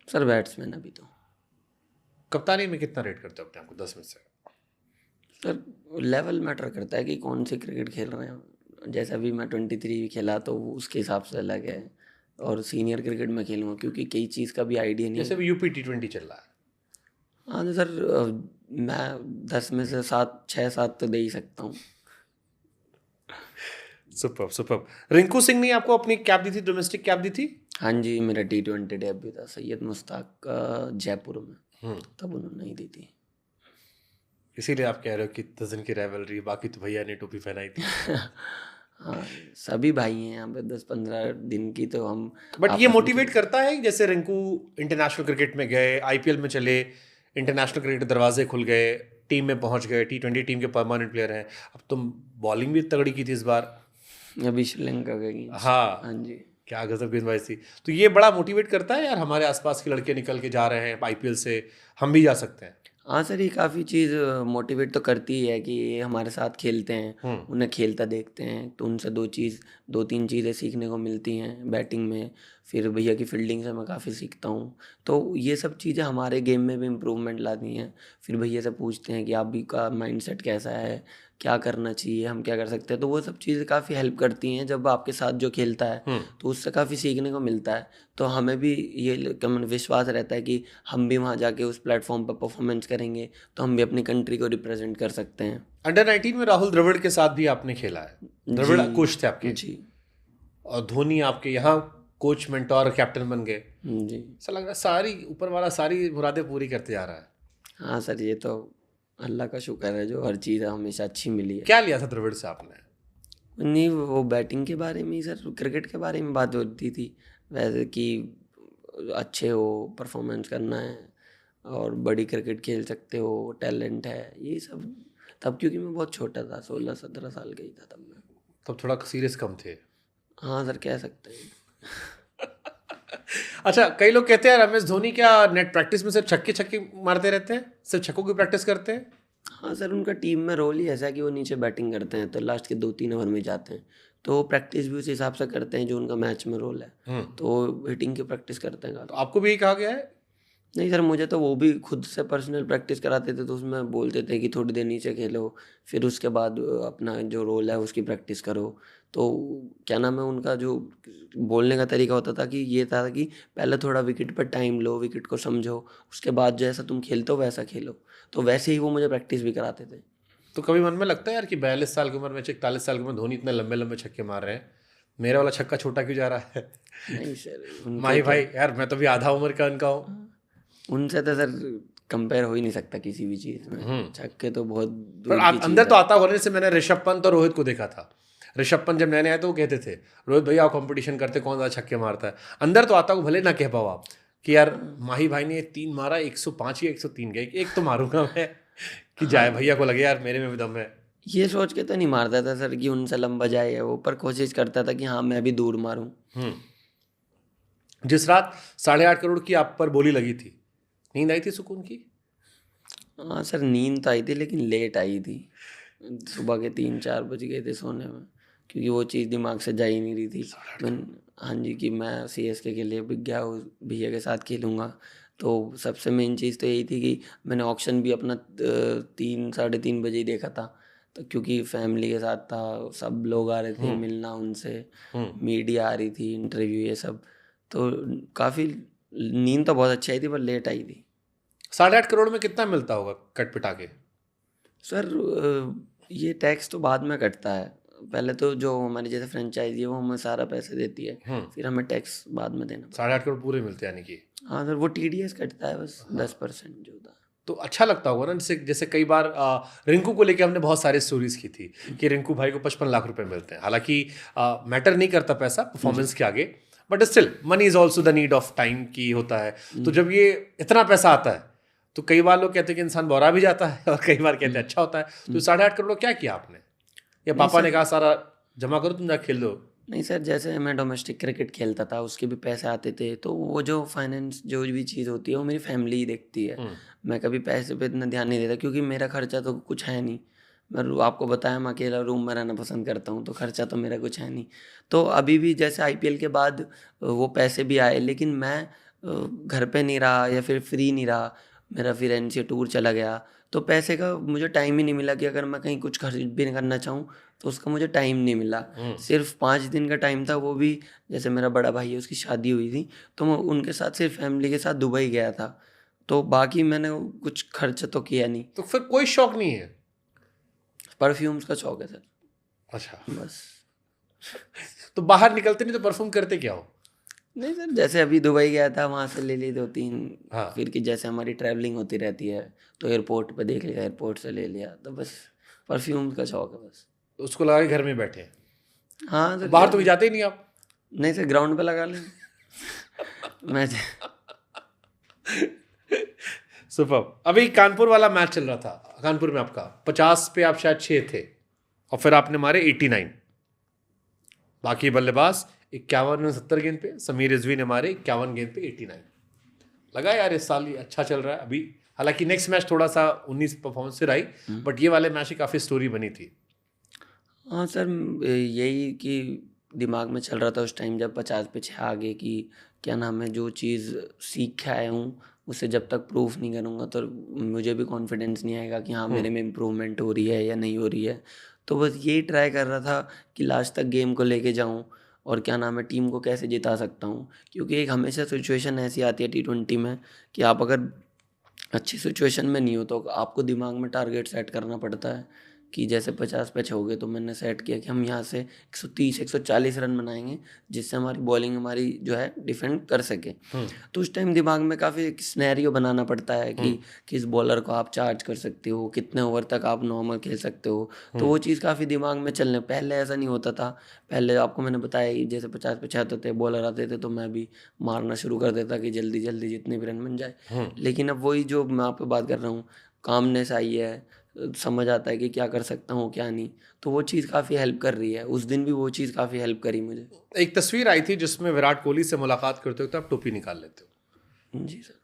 Sir batsman अभी तो। कप्तानी में कितना रेट करते हो अपने आपको 10 में से? सर लेवल मैटर करता है कि कौन सी क्रिकेट खेल रहे हैं। जैसे अभी मैं 23 खेला तो उसके हिसाब से अलग है, और सीनियर क्रिकेट में खेलूँगा क्योंकि कई चीज़ का भी आइडिया नहीं है। जैसे भी UP T20 चल रहा है। हाँ तो सर मैं 10 में से 6-7 तो दे ही सकता हूँ। सुपर। रिंकू सिंह ने आपको अपनी कैप दी थी, डोमेस्टिक कैप दी थी? हाँ जी, मेरा T20 डेब्यू था सैयद मुश्ताक का जयपुर में, तब उन्होंने ही दी थी। इसीलिए आप कह रहे हो कि 10 दिन की राइवलरी, बाकी तो भैया ने टोपी पहनाई थी। हाँ, सभी भाई हैं यहाँ पे, 10-15 दिन की तो हम। बट ये मोटिवेट करता है, जैसे रिंकू इंटरनेशनल क्रिकेट में गए, IPL में चले, इंटरनेशनल क्रिकेट दरवाजे खुल गए, टीम में पहुंच गए, T20 टीम के परमानेंट प्लेयर हैं। अब तुम बॉलिंग भी तगड़ी की थी इस बार। अभी श्रीलंका का against। हाँ, हाँ जी। क्या गजब गेंदबाजी थी। तो ये बड़ा मोटिवेट करता है यार, हमारे आसपास के लड़के निकल के जा रहे हैं आईपीएल से, हम भी जा सकते हैं। हाँ सर, ये काफ़ी चीज़ मोटिवेट तो करती ही है कि ये हमारे साथ खेलते हैं, उन्हें खेलता देखते हैं तो उनसे दो तीन चीज़ें सीखने को मिलती हैं बैटिंग में। फिर भैया की फील्डिंग से मैं काफ़ी सीखता हूँ, तो ये सब चीज़ें हमारे गेम में भी इम्प्रूवमेंट लाती हैं। फिर भैया से पूछते हैं कि आप भी का माइंडसेट कैसा है, क्या करना चाहिए, हम क्या कर सकते हैं। तो वो सब चीज़ें काफ़ी हेल्प करती हैं जब आपके साथ जो खेलता है, तो उससे काफ़ी सीखने को मिलता है। तो हमें भी ये विश्वास रहता है कि हम भी वहाँ जाके उस प्लेटफॉर्म पर परफॉर्मेंस करेंगे तो हम भी अपनी कंट्री को रिप्रेजेंट कर सकते हैं। अंडर 19 में राहुल द्रविड़ के साथ भी आपने खेला है, द्रविड़ कोच थे आपके, जी और धोनी आपके यहाँ कोच, मेंटोर, कैप्टन बन गए। जी। ऐसा लग रहा है सारी ऊपर वाला सारी मुरादें पूरी करते जा रहा है। हाँ सर, ये तो अल्लाह का शुक्र है जो हर चीज़ हमेशा अच्छी मिली है। क्या लिया था द्रविड़ से आपने? नहीं, वो बैटिंग के बारे में ही सर, क्रिकेट के बारे में बात होती थी वैसे कि अच्छे हो, परफॉर्मेंस करना है और बड़ी क्रिकेट खेल सकते हो, टैलेंट है, ये सब। तब क्योंकि मैं बहुत छोटा था, 16-17 साल का ही था तब मैं। तब थोड़ा सीरियस कम थे। हाँ सर, कह सकते हैं। अच्छा, कई लोग कहते हैं रमेश धोनी क्या नेट प्रैक्टिस में सिर्फ छक्के छक्के मारते रहते हैं, सिर्फ छक्कों की प्रैक्टिस करते हैं? हाँ सर, उनका टीम में रोल ही ऐसा है कि वो नीचे बैटिंग करते हैं तो लास्ट के 2-3 ओवर में जाते हैं, तो प्रैक्टिस भी उस हिसाब से करते हैं जो उनका मैच में रोल है, तो हिटिंग की प्रैक्टिस करते हैं तो काफ़ी। आपको भी यही कहा गया है? नहीं सर, मुझे तो वो भी खुद से पर्सनल प्रैक्टिस कराते थे, तो उसमें बोलते थे कि थोड़ी देर नीचे खेलो, फिर उसके बाद अपना जो रोल है उसकी प्रैक्टिस करो। तो क्या नाम है, उनका जो बोलने का तरीका होता था कि ये था कि पहले थोड़ा विकेट पर टाइम लो, विकेट को समझो, उसके बाद जैसा तुम खेलते हो वैसा खेलो। तो वैसे ही वो मुझे प्रैक्टिस भी कराते थे। तो कभी मन में लगता है यार कि 42 साल की उम्र में, 41 साल की उम्र में धोनी इतने लंबे लंबे छक्के मार रहे हैं, मेरा वाला छक्का छोटा क्यों जा रहा है? नहीं सर, उनके माही क्या, भाई यार, मैं तो भी आधा उम्र का उनका हूँ। उनसे तो सर कंपेयर हो ही नहीं सकता किसी भी चीज़ में। छक्के तो बहुत पर दूर की चीज़ अंदर तो है। आता होने से मैंने ऋषभ पंत और रोहित को देखा था। ऋषभ पंत जब नए नए आए तो वो कहते थे रोहित भैया आप कंपटीशन करते कौन ज़्यादा छक्के मारता है। अंदर तो आता को भले ना कह पाओ आप कि यार माही भाई ने 3 मारा, 105 या 103 गए, एक तो मारूंगा मैं कि जाए भैया को लगे यार मेरे में भी दम है। ये सोच के तो नहीं मारता था सर कि उनसे लंबा जाए वो, पर कोशिश करता था कि हाँ मैं भी दूर मारूं। जिस रात 8.5 करोड़ की आप पर बोली लगी थी, नींद आई थी सुकून की? हाँ सर, नींद तो आई थी लेकिन लेट आई थी। सुबह के 3-4 बज गए थे सोने में, क्योंकि वो चीज़ दिमाग से जा ही नहीं रही थी। मैं, हाँ जी, कि मैं सीएसके के लिए बिक गया हूँ, भैया के साथ खेलूँगा। तो सबसे मेन चीज़ तो यही थी कि मैंने ऑक्शन भी अपना 3-3:30 बजे ही देखा था, तो क्योंकि फैमिली के साथ था, सब लोग आ रहे थे मिलना उनसे, मीडिया आ रही थी, इंटरव्यू ये सब। तो काफ़ी नींद तो बहुत अच्छी आई थी पर लेट आई थी। 8.5 करोड़ में कितना मिलता होगा कट पिटा के? सर ये टैक्स तो बाद में कटता है, पहले तो जो हमारी जैसे फ्रेंचाइजी है वो हमें सारा पैसे देती है, फिर हमें टैक्स बाद में देना पड़ता 8.5 करोड़ पूरे मिलते हैं यानी कि? है। हाँ सर, वो TDS कटता है बस 10% जो था। तो अच्छा लगता होगा ना, जैसे जैसे कई बार रिंकू को लेके हमने बहुत सारी स्टोरीज की थी कि रिंकू भाई को 55 लाख रुपए मिलते हैं। हालांकि मैटर नहीं करता पैसा परफॉर्मेंस के आगे, but still money is also the need of time की होता है। तो जब ये इतना पैसा आता है तो कई बार लोग कहते हैं कि इंसान बोरा भी जाता है और कई बार कहते हैं अच्छा होता है। तो 8.5 करोड़ क्या किया आपने, या पापा ने कहा सारा जमा करो तुम जाके खेल दो? नहीं सर, जैसे मैं डोमेस्टिक क्रिकेट खेलता था उसके भी पैसे आते थे, तो वो जो फाइनेंस जो भी चीज़ होती है वो मेरी फैमिली ही देखती है। मैं कभी पैसे पे इतना ध्यान नहीं देता क्योंकि मेरा खर्चा तो कुछ है नहीं। आपको बताया मैं अकेला रूम में रहना पसंद करता हूँ, तो खर्चा तो मेरा कुछ है नहीं। तो अभी भी जैसे IPL के बाद वो पैसे भी आए, लेकिन मैं घर पे नहीं रहा या फिर फ्री नहीं रहा। मेरा फिर NCA टूर चला गया, तो पैसे का मुझे टाइम ही नहीं मिला कि अगर मैं कहीं कुछ खर्च भी करना चाहूँ तो उसका मुझे टाइम नहीं मिला। सिर्फ 5 दिन का टाइम था, वो भी जैसे मेरा बड़ा भाई है उसकी शादी हुई थी, तो मैं उनके साथ सिर्फ फैमिली के साथ दुबई गया था, तो बाकी मैंने कुछ खर्च तो किया नहीं। तो फिर कोई शौक नहीं है? परफ्यूम्स का शौक है सर, अच्छा, बस। तो बाहर निकलते नहीं तो परफ्यूम करते क्या हो? नहीं सर, जैसे अभी दुबई गया था वहाँ से ले ली 2-3। हाँ। फिर कि जैसे हमारी ट्रैवलिंग होती रहती है तो एयरपोर्ट पे देख लिया, एयरपोर्ट से ले लिया, तो बस परफ्यूम का शौक है बस। तो उसको लगा के घर में बैठे हैं। हाँ सर, बाहर तो भी जाते ही नहीं आप? नहीं सर, ग्राउंड पे लगा लें मैच। सुपर। अभी कानपुर वाला मैच चल रहा था, कानपुर में आपका 50 पे आप शायद 6 थे और फिर आपने मारे 89। बाकी बल्लेबाज 51 में 70 गेंद पे, समीर रिजवी ने मारे 51 गेंद पे 89। लगा यार इस साल ये अच्छा चल रहा है अभी। हालांकि नेक्स्ट मैच थोड़ा सा 19 परफॉर्मेंस से रही, बट ये वाले मैच की काफ़ी स्टोरी बनी थी। हाँ सर, यही कि दिमाग में चल रहा था उस टाइम जब 50 पे 6 आ गए कि क्या नाम है, जो चीज़ सीख के आया हूँ उसे जब तक प्रूफ नहीं करूँगा तो मुझे भी कॉन्फिडेंस नहीं आएगा कि हाँ मेरे में इम्प्रूवमेंट हो रही है या नहीं हो रही है। तो बस यही ट्राई कर रहा था कि लास्ट तक गेम को लेके जाऊँ और क्या नाम है, टीम को कैसे जिता सकता हूँ। क्योंकि एक हमेशा सिचुएशन ऐसी आती है T20 में कि आप अगर अच्छी सिचुएशन में नहीं हो तो आपको दिमाग में टारगेट सेट करना पड़ता है कि जैसे 50 पे हो गए तो मैंने सेट किया कि हम यहाँ से 130 140 रन बनाएंगे जिससे हमारी बॉलिंग हमारी जो है डिफेंड कर सके। तो उस टाइम दिमाग में काफ़ी एक स्नैरियो बनाना पड़ता है कि किस बॉलर को आप चार्ज कर सकते हो, कितने ओवर तक आप नॉर्मल खेल सकते हो। तो वो चीज़ काफ़ी दिमाग में चलने, पहले ऐसा नहीं होता था। पहले आपको मैंने बताया ही, जैसे 50 पे 76 थे बॉलर आते थे तो मैं भी मारना शुरू कर देता कि जल्दी जल्दी जितने भी रन बन जाए। लेकिन अब वही जो मैं आप पे बात कर रहा हूँ, कामनेस आई है, समझ आता है कि क्या कर सकता हूँ क्या नहीं। तो वो चीज़ काफ़ी हेल्प कर रही है। उस दिन भी वो चीज़ काफ़ी हेल्प करी मुझे। एक तस्वीर आई थी जिसमें विराट कोहली से मुलाकात करते वक्त आप टोपी निकाल लेते हो। जी सर।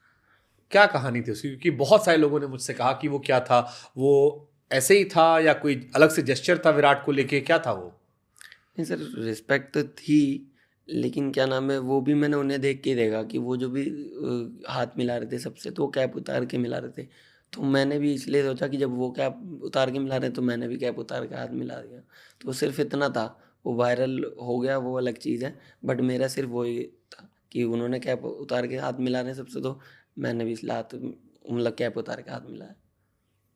क्या कहानी थी उसकी? क्योंकि बहुत सारे लोगों ने मुझसे कहा कि वो क्या था, वो ऐसे ही था या कोई अलग से जेस्चर था विराट को लेके, क्या था वो? नहीं सर, रिस्पेक्ट तो थी, लेकिन क्या नाम है, वो भी मैंने उन्हें देख के ही देखा कि वो जो भी हाथ मिला रहे थे सबसे, तो वो कैप उतार के मिला रहे थे। तो मैंने भी इसलिए सोचा कि जब वो कैप उतार के मिला रहे तो मैंने भी कैप उतार के हाथ मिला दिया। तो सिर्फ इतना था। वो वायरल हो गया वो अलग चीज़ है, बट मेरा सिर्फ वही था कि उन्होंने कैप उतार के हाथ मिला रहे सबसे, तो मैंने भी इसलिए हाथ मतलब कैप उतार के हाथ मिलाया।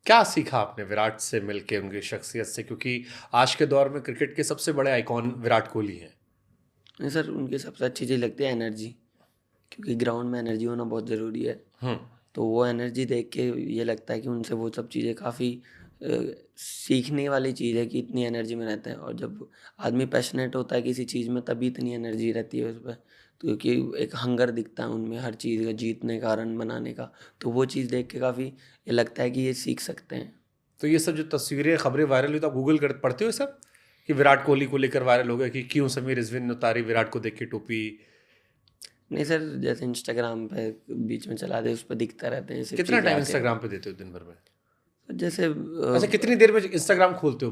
क्या सीखा आपने विराट से मिलके, उनकी शख्सियत से? क्योंकि आज के दौर में क्रिकेट के सबसे बड़े आइकॉन विराट कोहली हैं। नहीं सर, उनकी सबसे अच्छी चीज़ लगती है एनर्जी, क्योंकि ग्राउंड में एनर्जी होना बहुत ज़रूरी है। तो वो एनर्जी देख के ये लगता है कि उनसे वो सब चीज़ें काफ़ी सीखने वाली चीज़ है कि इतनी एनर्जी में रहते हैं। और जब आदमी पैशनेट होता है किसी चीज़ में तभी इतनी एनर्जी रहती है उस पर, क्योंकि एक हंगर दिखता है उनमें हर चीज़ का, जीतने का, रन बनाने का। तो वो चीज़ देख के काफ़ी ये लगता है कि ये सीख सकते हैं। तो ये सब जो तस्वीरें खबरें वायरल हुई तो आप गूगल कर पढ़ते हो सब कि विराट कोहली को लेकर वायरल हो गया कि क्यों समीर रिजवी ने उतारी विराट को देख के टोपी? नहीं सर, जैसे इंस्टाग्राम पे बीच में चला दे उस पर दिखता रहते हैं। कितना टाइम इंस्टाग्राम पे देते हो दिन भर में? जैसे अच्छा, कितनी देर में इंस्टाग्राम खोलते हो?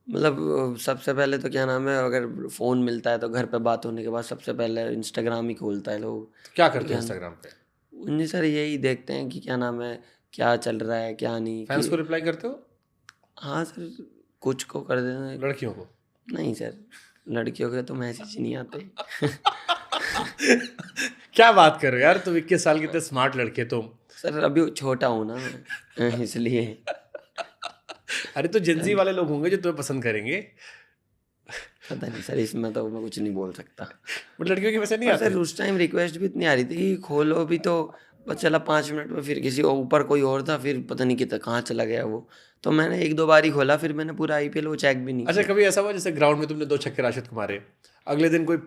मतलब सबसे पहले तो क्या नाम है, अगर फ़ोन मिलता है तो घर पे बात होने के बाद सबसे पहले इंस्टाग्राम ही खोलता है लोग। तो क्या करते हो इंस्टाग्राम पे? जी सर, यही देखते हैं कि क्या नाम है, क्या चल रहा है क्या नहीं। फैंस को रिप्लाई करते हो? हाँ सर, कुछ को कर देते हैं। लड़कियों को? नहीं सर, लड़कियों के तो मैसेज ही नहीं आते। क्या बात कर रहे हो यार, तुम 21 साल के इतने स्मार्ट लड़के तुम। सर अभी छोटा हूँ ना मैं, इसलिए। अरे तो जेंजी वाले लोग होंगे जो तुम्हें पसंद करेंगे। पता नहीं सर, इसमें तो मैं कुछ नहीं बोल सकता। बट लड़कियों की वैसे नहीं आते? सर उस टाइम रिक्वेस्ट भी इतनी आ रही थी, खोलो भी तो बस चला 5 मिनट में, फिर किसी और ऊपर कोई और था, फिर पता नहीं कितना कहाँ चला गया वो। तो मैंने 1-2 बार ही खोला, फिर मैंने पूरा IPL वो चेक भी नहीं अच्छा, कभी ऐसा हुआ जैसे ग्राउंड में तुमने 2 छक्के राशिद को मारे, अगले दिन कोई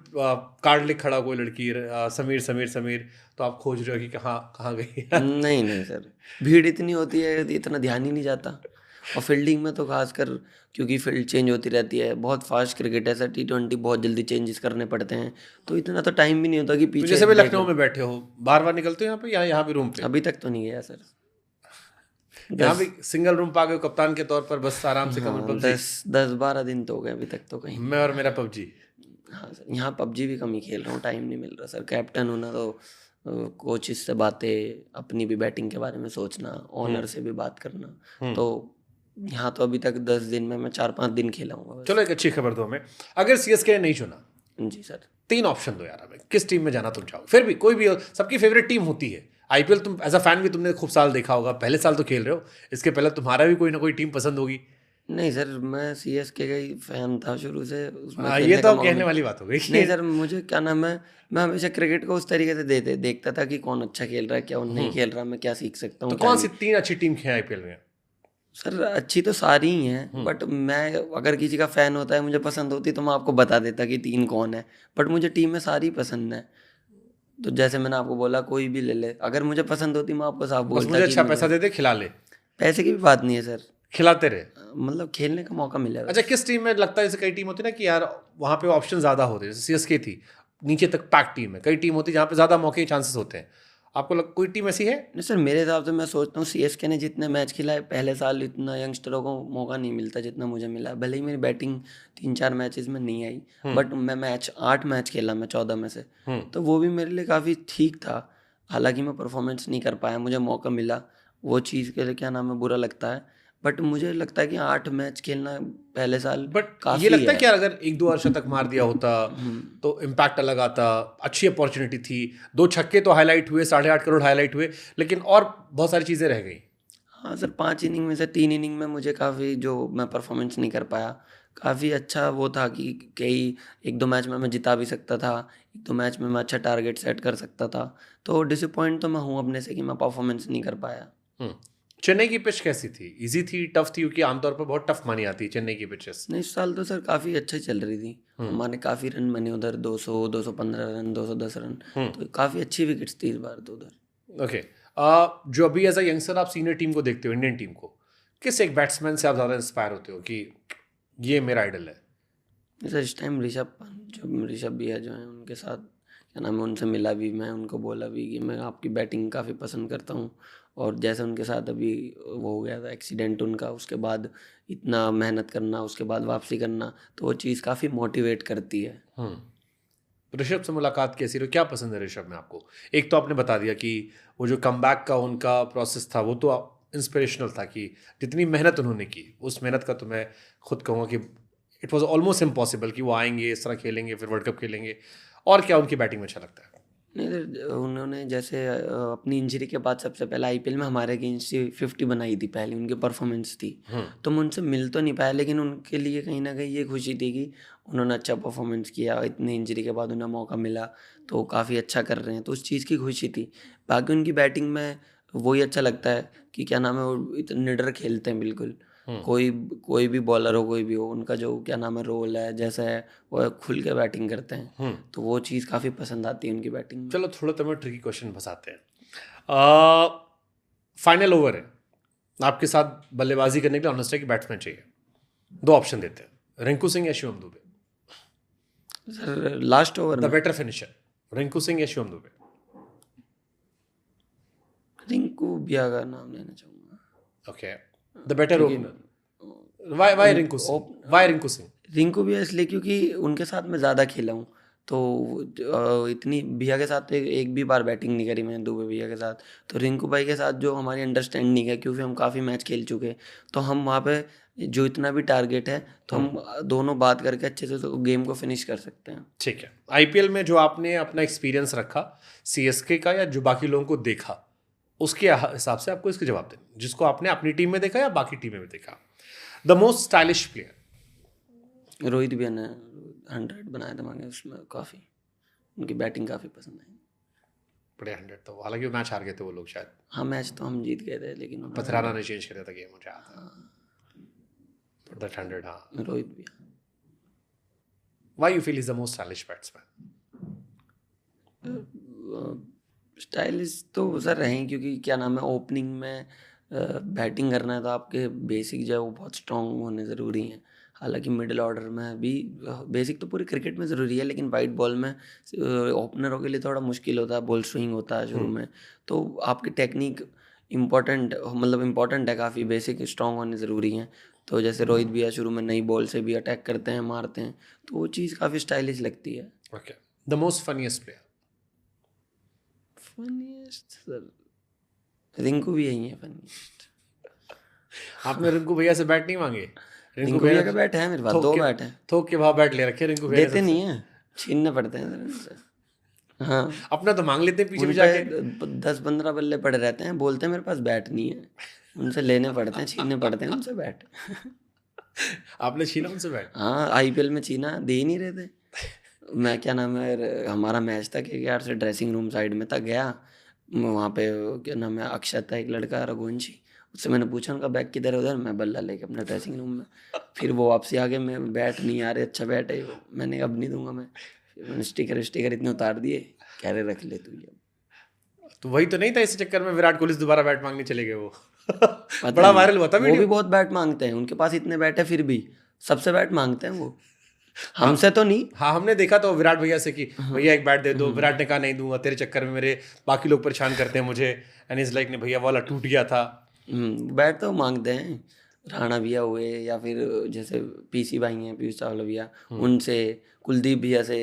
कार्ड लिख खड़ा कोई लड़की समीर समीर समीर, तो आप खोज रहे हो कि कहाँ कहाँ गई? नहीं नहीं सर, भीड़ इतनी होती है इतना ध्यान ही नहीं जाता। और फील्डिंग में तो खासकर, क्योंकि फील्ड चेंज होती रहती है, बहुत फास्ट क्रिकेट है सर, T20 बहुत जल्दी चेंजेस करने पड़ते हैं, तो इतना तो टाइम भी नहीं होता कि तो पीछे जैसे भी लखनऊ में बैठे हो, बार बार निकलते हो यहाँ पे या यहाँ भी रूम पे? अभी तक तो नहीं गया सर। यहाँ भी सिंगल रूम पा गए कप्तान के तौर पर, बस आराम से कमर पबजी? 10-12 दिन तो हो गए अभी तक तो कहीं। मैं और मेरा पबजी। हाँ सर, यहाँ PUBG भी कम ही खेल रहा हूँ, टाइम नहीं मिल रहा सर। कैप्टन होना तो कोच से बातें, अपनी भी बैटिंग के बारे में सोचना, ऑनर से भी बात करना, तो यहाँ तो अभी तक 10 दिन में मैं 4-5 दिन खेला हूँ। चलो एक अच्छी खबर दो हमें, अगर CSK नहीं चुना, जी सर, 3 ऑप्शन दो यार हमें, किस टीम में जाना तुम चाहोगे? फिर भी कोई भी हो, सबकी फेवरेट टीम होती है। IPL तुम एज अ फैन भी तुमने खूब साल देखा होगा, पहले साल तो खेल रहे हो, इसके पहले तुम्हारा भी कोई ना कोई टीम पसंद होगी। नहीं सर, मैं CSK का ही फैन था शुरू से, उसमें ये खेलने तो का कहने मौका वाली बात हो गई। नहीं सर, मुझे क्या नाम है, मैं हमेशा क्रिकेट को उस तरीके से देखता था कि कौन अच्छा खेल रहा है, क्या नहीं खेल रहा, मैं क्या सीख सकता हूँ। तो कौन सी 3 अच्छी टीम है IPL में? सर अच्छी तो सारी ही हैं, बट मैं अगर किसी का फ़ैन होता है, मुझे पसंद होती, तो मैं आपको बता देता कि 3 कौन है, बट मुझे टीम में सारी पसंद है। तो जैसे मैंने आपको बोला, कोई भी ले ले, अगर मुझे पसंद होती मैं आपको साफ बस बोलता मुझे कि अच्छा पैसा दे दे, खिला ले। पैसे की भी बात नहीं है सर, खिलाते रहे। मतलब खेलने का मौका मिला अच्छा, बस। किस टीम में लगता है, जैसे कई टीम होती है ना कि यार वहाँ पे ऑप्शन ज़्यादा होते हैं, जैसे सीएसके थी, नीचे तक पैक टीम है, कई टीम होती है जहाँ पे ज़्यादा मौके चांसेस होते हैं, आपको कोई टीम ऐसी है? नहीं सर, मेरे हिसाब से मैं सोचता हूँ सीएसके ने जितने मैच खिलाए पहले साल, इतना यंगस्टरों को मौका नहीं मिलता जितना मुझे मिला। भले ही मेरी बैटिंग 3-4 मैचेस में नहीं आई, बट मैं 8 मैच खेला मैं 14 में से, तो वो भी मेरे लिए काफ़ी ठीक था। हालांकि मैं परफॉर्मेंस नहीं कर पाया, मुझे मौका मिला, वो चीज़ के लिए क्या नाम है बुरा लगता है, बट मुझे लगता है कि 8 मैच खेलना पहले साल बट ये काफ़ी लगता है है। कि यार अगर 1-2 अर्शतक मार दिया होता तो इम्पैक्ट अलग आता, अच्छी अपॉर्चुनिटी थी, 2 छक्के तो हाईलाइट हुए, 8.5 करोड़ हाईलाइट हुए, लेकिन और बहुत सारी चीज़ें रह गई। हाँ सर, 5 इनिंग में से 3 इनिंग में मुझे काफ़ी, जो मैं परफॉर्मेंस नहीं कर पाया, काफ़ी अच्छा वो था कि कई 1-2 मैच में मैं जिता भी सकता था, 1-2 मैच में मैं अच्छा टारगेट सेट कर सकता था। तो डिसअपॉइंट तो मैं हूँ अपने से कि मैं परफॉर्मेंस नहीं कर पाया। हम्म। चेन्नई की पिच कैसी थी? इजी थी, टफ थी? क्योंकि आमतौर पर बहुत टफ मानी जाती है चेन्नई की पिचेस। नहीं, इस साल तो सर काफ़ी अच्छी चल रही थी, हमारे काफ़ी रन बने उधर, 200, 215 रन, 210 रन, तो काफ़ी अच्छी विकेट्स थी इस बार तो उधर। ओके। जो अभी एज अ यंगस्टर आप सीनियर टीम को देखते हो, इंडियन टीम को, किस एक बैट्समैन से आप ज़्यादा इंस्पायर होते हो कि ये मेरा आइडल है? सर इस टाइम ऋषभ पंत, जो ऋषभ भैया जो हैं उनके साथ, क्या नाम है, उनसे मिला भी, मैं उनको बोला भी कि मैं आपकी बैटिंग काफ़ी पसंद करता हूँ। और जैसे उनके साथ अभी वो हो गया था एक्सीडेंट उनका, उसके बाद इतना मेहनत करना, उसके बाद वापसी करना, तो वो चीज़ काफ़ी मोटिवेट करती है। ऋषभ से मुलाकात कैसी रही? क्या पसंद है ऋषभ में आपको? एक तो आपने बता दिया कि वो जो कमबैक का उनका प्रोसेस था वो तो इंस्पिरेशनल था, कि जितनी मेहनत उन्होंने की, उस मेहनत का तो मैं खुद कहूँगा कि इट वाज ऑलमोस्ट इम्पॉसिबल कि वो आएंगे, इस तरह खेलेंगे, फिर वर्ल्ड कप खेलेंगे। और क्या उनकी बैटिंग में अच्छा लगता है? नहीं सर, उन्होंने जैसे अपनी इंजरी के बाद सबसे पहले आईपीएल में हमारे अगेंस्ट ही 50 बनाई थी, पहली उनकी परफॉर्मेंस थी। तो मैं उनसे मिल तो नहीं पाया, लेकिन उनके लिए कहीं ना कहीं ये खुशी थी कि उन्होंने अच्छा परफॉर्मेंस किया, इतनी इंजरी के बाद उन्हें मौका मिला, तो काफ़ी अच्छा कर रहे हैं, तो उस चीज़ की खुशी थी। बाकी उनकी बैटिंग में वही अच्छा लगता है कि क्या नाम है, वो इतने निडर खेलते हैं बिल्कुल। कोई कोई भी बॉलर हो, कोई भी हो, उनका जो क्या नाम है रोल है जैसा है, वो खुल के बैटिंग करते हैं, तो वो चीज़ काफ़ी पसंद आती है उनकी बैटिंग में। चलो थोड़ा तुम्हें ट्रिकी क्वेश्चन फंसाते हैं। फाइनल ओवर है, आपके साथ बल्लेबाजी करने के लिए ऑनेस्ट की बैट्समैन चाहिए, 2 ऑप्शन देते हैं, रिंकू सिंह या Shivam Dube. Sir last over the में बेटर फिनिशर, रिंकू सिंह या शिवम दुबे। रिंकू बिया का नाम लेना चाहूँगा, ओके। द बेटर क्योंकि opener, why Rinku Singh, why Rinku Singh? Rinku बिया इसलिए क्योंकि उनके साथ मैं ज़्यादा खेला हूँ, तो इतनी भैया के साथ तो एक भी बार बैटिंग नहीं करी मैंने दुबे भैया के साथ। तो रिंकू भाई के साथ जो हमारी अंडरस्टैंडिंग है, क्योंकि हम काफ़ी मैच खेल चुके हैं, तो हम वहाँ पे जो इतना भी टारगेट है, तो हम दोनों बात करके अच्छे से तो गेम को फिनिश कर सकते हैं। ठीक है। आईपीएल में जो आपने अपना एक्सपीरियंस रखा, सीएसके का या जो बाकी लोगों को देखा, उसके हिसाब से आपको इसके जवाब देना, जिसको आपने अपनी टीम में देखा या बाकी टीम में देखा। The most stylish player? Rohit भैया ने 100 बनाए थे मांगे उसमें, काफ़ी उनकी बैटिंग काफ़ी पसंद आई। बड़े 100 तो, हालांकि वो मैच हार गए थे वो लोग शायद, हाँ मैच तो हम जीत गए थे, लेकिन उन्होंने पथराना ने चेंज कर दिया था गेम, मुझे याद है। दैट 100, हाँ। रोहित भैया। Why you feel is the most stylish batsman? Stylish तो सर रहे, क्योंकि क्या नाम है, ओपनिंग में बैटिंग करना है तो आपके बेसिक जो है वो बहुत स्ट्रॉन्ग होने ज़रूरी हैं। हालांकि मिडिल ऑर्डर में भी बेसिक तो पूरे क्रिकेट में ज़रूरी है, लेकिन वाइट बॉल में ओपनरों के लिए थोड़ा मुश्किल होता है, बॉल स्विंग होता है शुरू में, तो आपकी टेक्निक इम्पॉर्टेंट है काफ़ी, बेसिक स्ट्रॉन्ग होने ज़रूरी हैं। तो जैसे रोहित भैया शुरू में नई बॉल से भी अटैक करते हैं, मारते हैं, तो वो चीज़ काफ़ी स्टाइलिश लगती है। Okay. The most funniest player? Funniest sir Rinku भी यही है फनीस्ट। आपने रिंकू भैया से बैट नहीं मांगे? रिंकू भैया का बैट है मेरे पास, 2 बैट हैं। थोक के भाव बैट ले रखे रिंकू भैया ने देते सबसे। नहीं है, छीनने पड़ते हैं सर इनसे। हाँ, अपना तो मांग लेते हैं पीछे उन भी पे जाके। 10-15 बल्ले पड़े रहते हैं, बोलते हैं मेरे पास बैट नहीं है, उनसे लेने पड़ते हैं, छीनने पड़ते हैं उनसे बैट। आपने छीना उनसे बैट? हाँ आईपीएल में छीना, दे ही नहीं रहे थे। मैं क्या नाम है, हमारा मैच था KKR से, ड्रेसिंग रूम साइड में था, गया वहाँ पे, क्या नाम है, अक्षत था एक लड़का, रघुवंशी, उससे मैंने पूछा उनका बैग किधर है, उधर, मैं बल्ला लेके अपना ड्रेसिंग रूम में। फिर वो वापसी आ गए, मैं बैट नहीं आ रहे, अच्छा बैट है, मैंने अब नहीं दूंगा मैं। फिर मैंने स्टिकर इतने उतार दिए, कह रहे रख ले तू ये। तो वही तो नहीं था, इस चक्कर में विराट कोहली से दोबारा बैट मांगने चले गए वो? पता बड़ा नहीं, वायरल हुआ था वो भी वीडियो। बहुत बैट मांगते हैं, उनके पास इतने बैट है फिर भी सबसे बैट मांगते हैं वो, हाँ हमसे तो नहीं। हाँ, हमने देखा तो विराट भैया से कि हाँ, भैया एक बैट दे दो, विराट ने कहा नहीं दूंगा, तेरे चक्कर में मेरे बाकी लोग परेशान करते हैं मुझे, एंड इज लाइक ने भैया वाला टूट गया था। बैट तो मांगते हैं, राणा भैया हुए या फिर जैसे पीसी भाई हैं, पीयूष चावला भैया, उनसे, कुलदीप भैया से,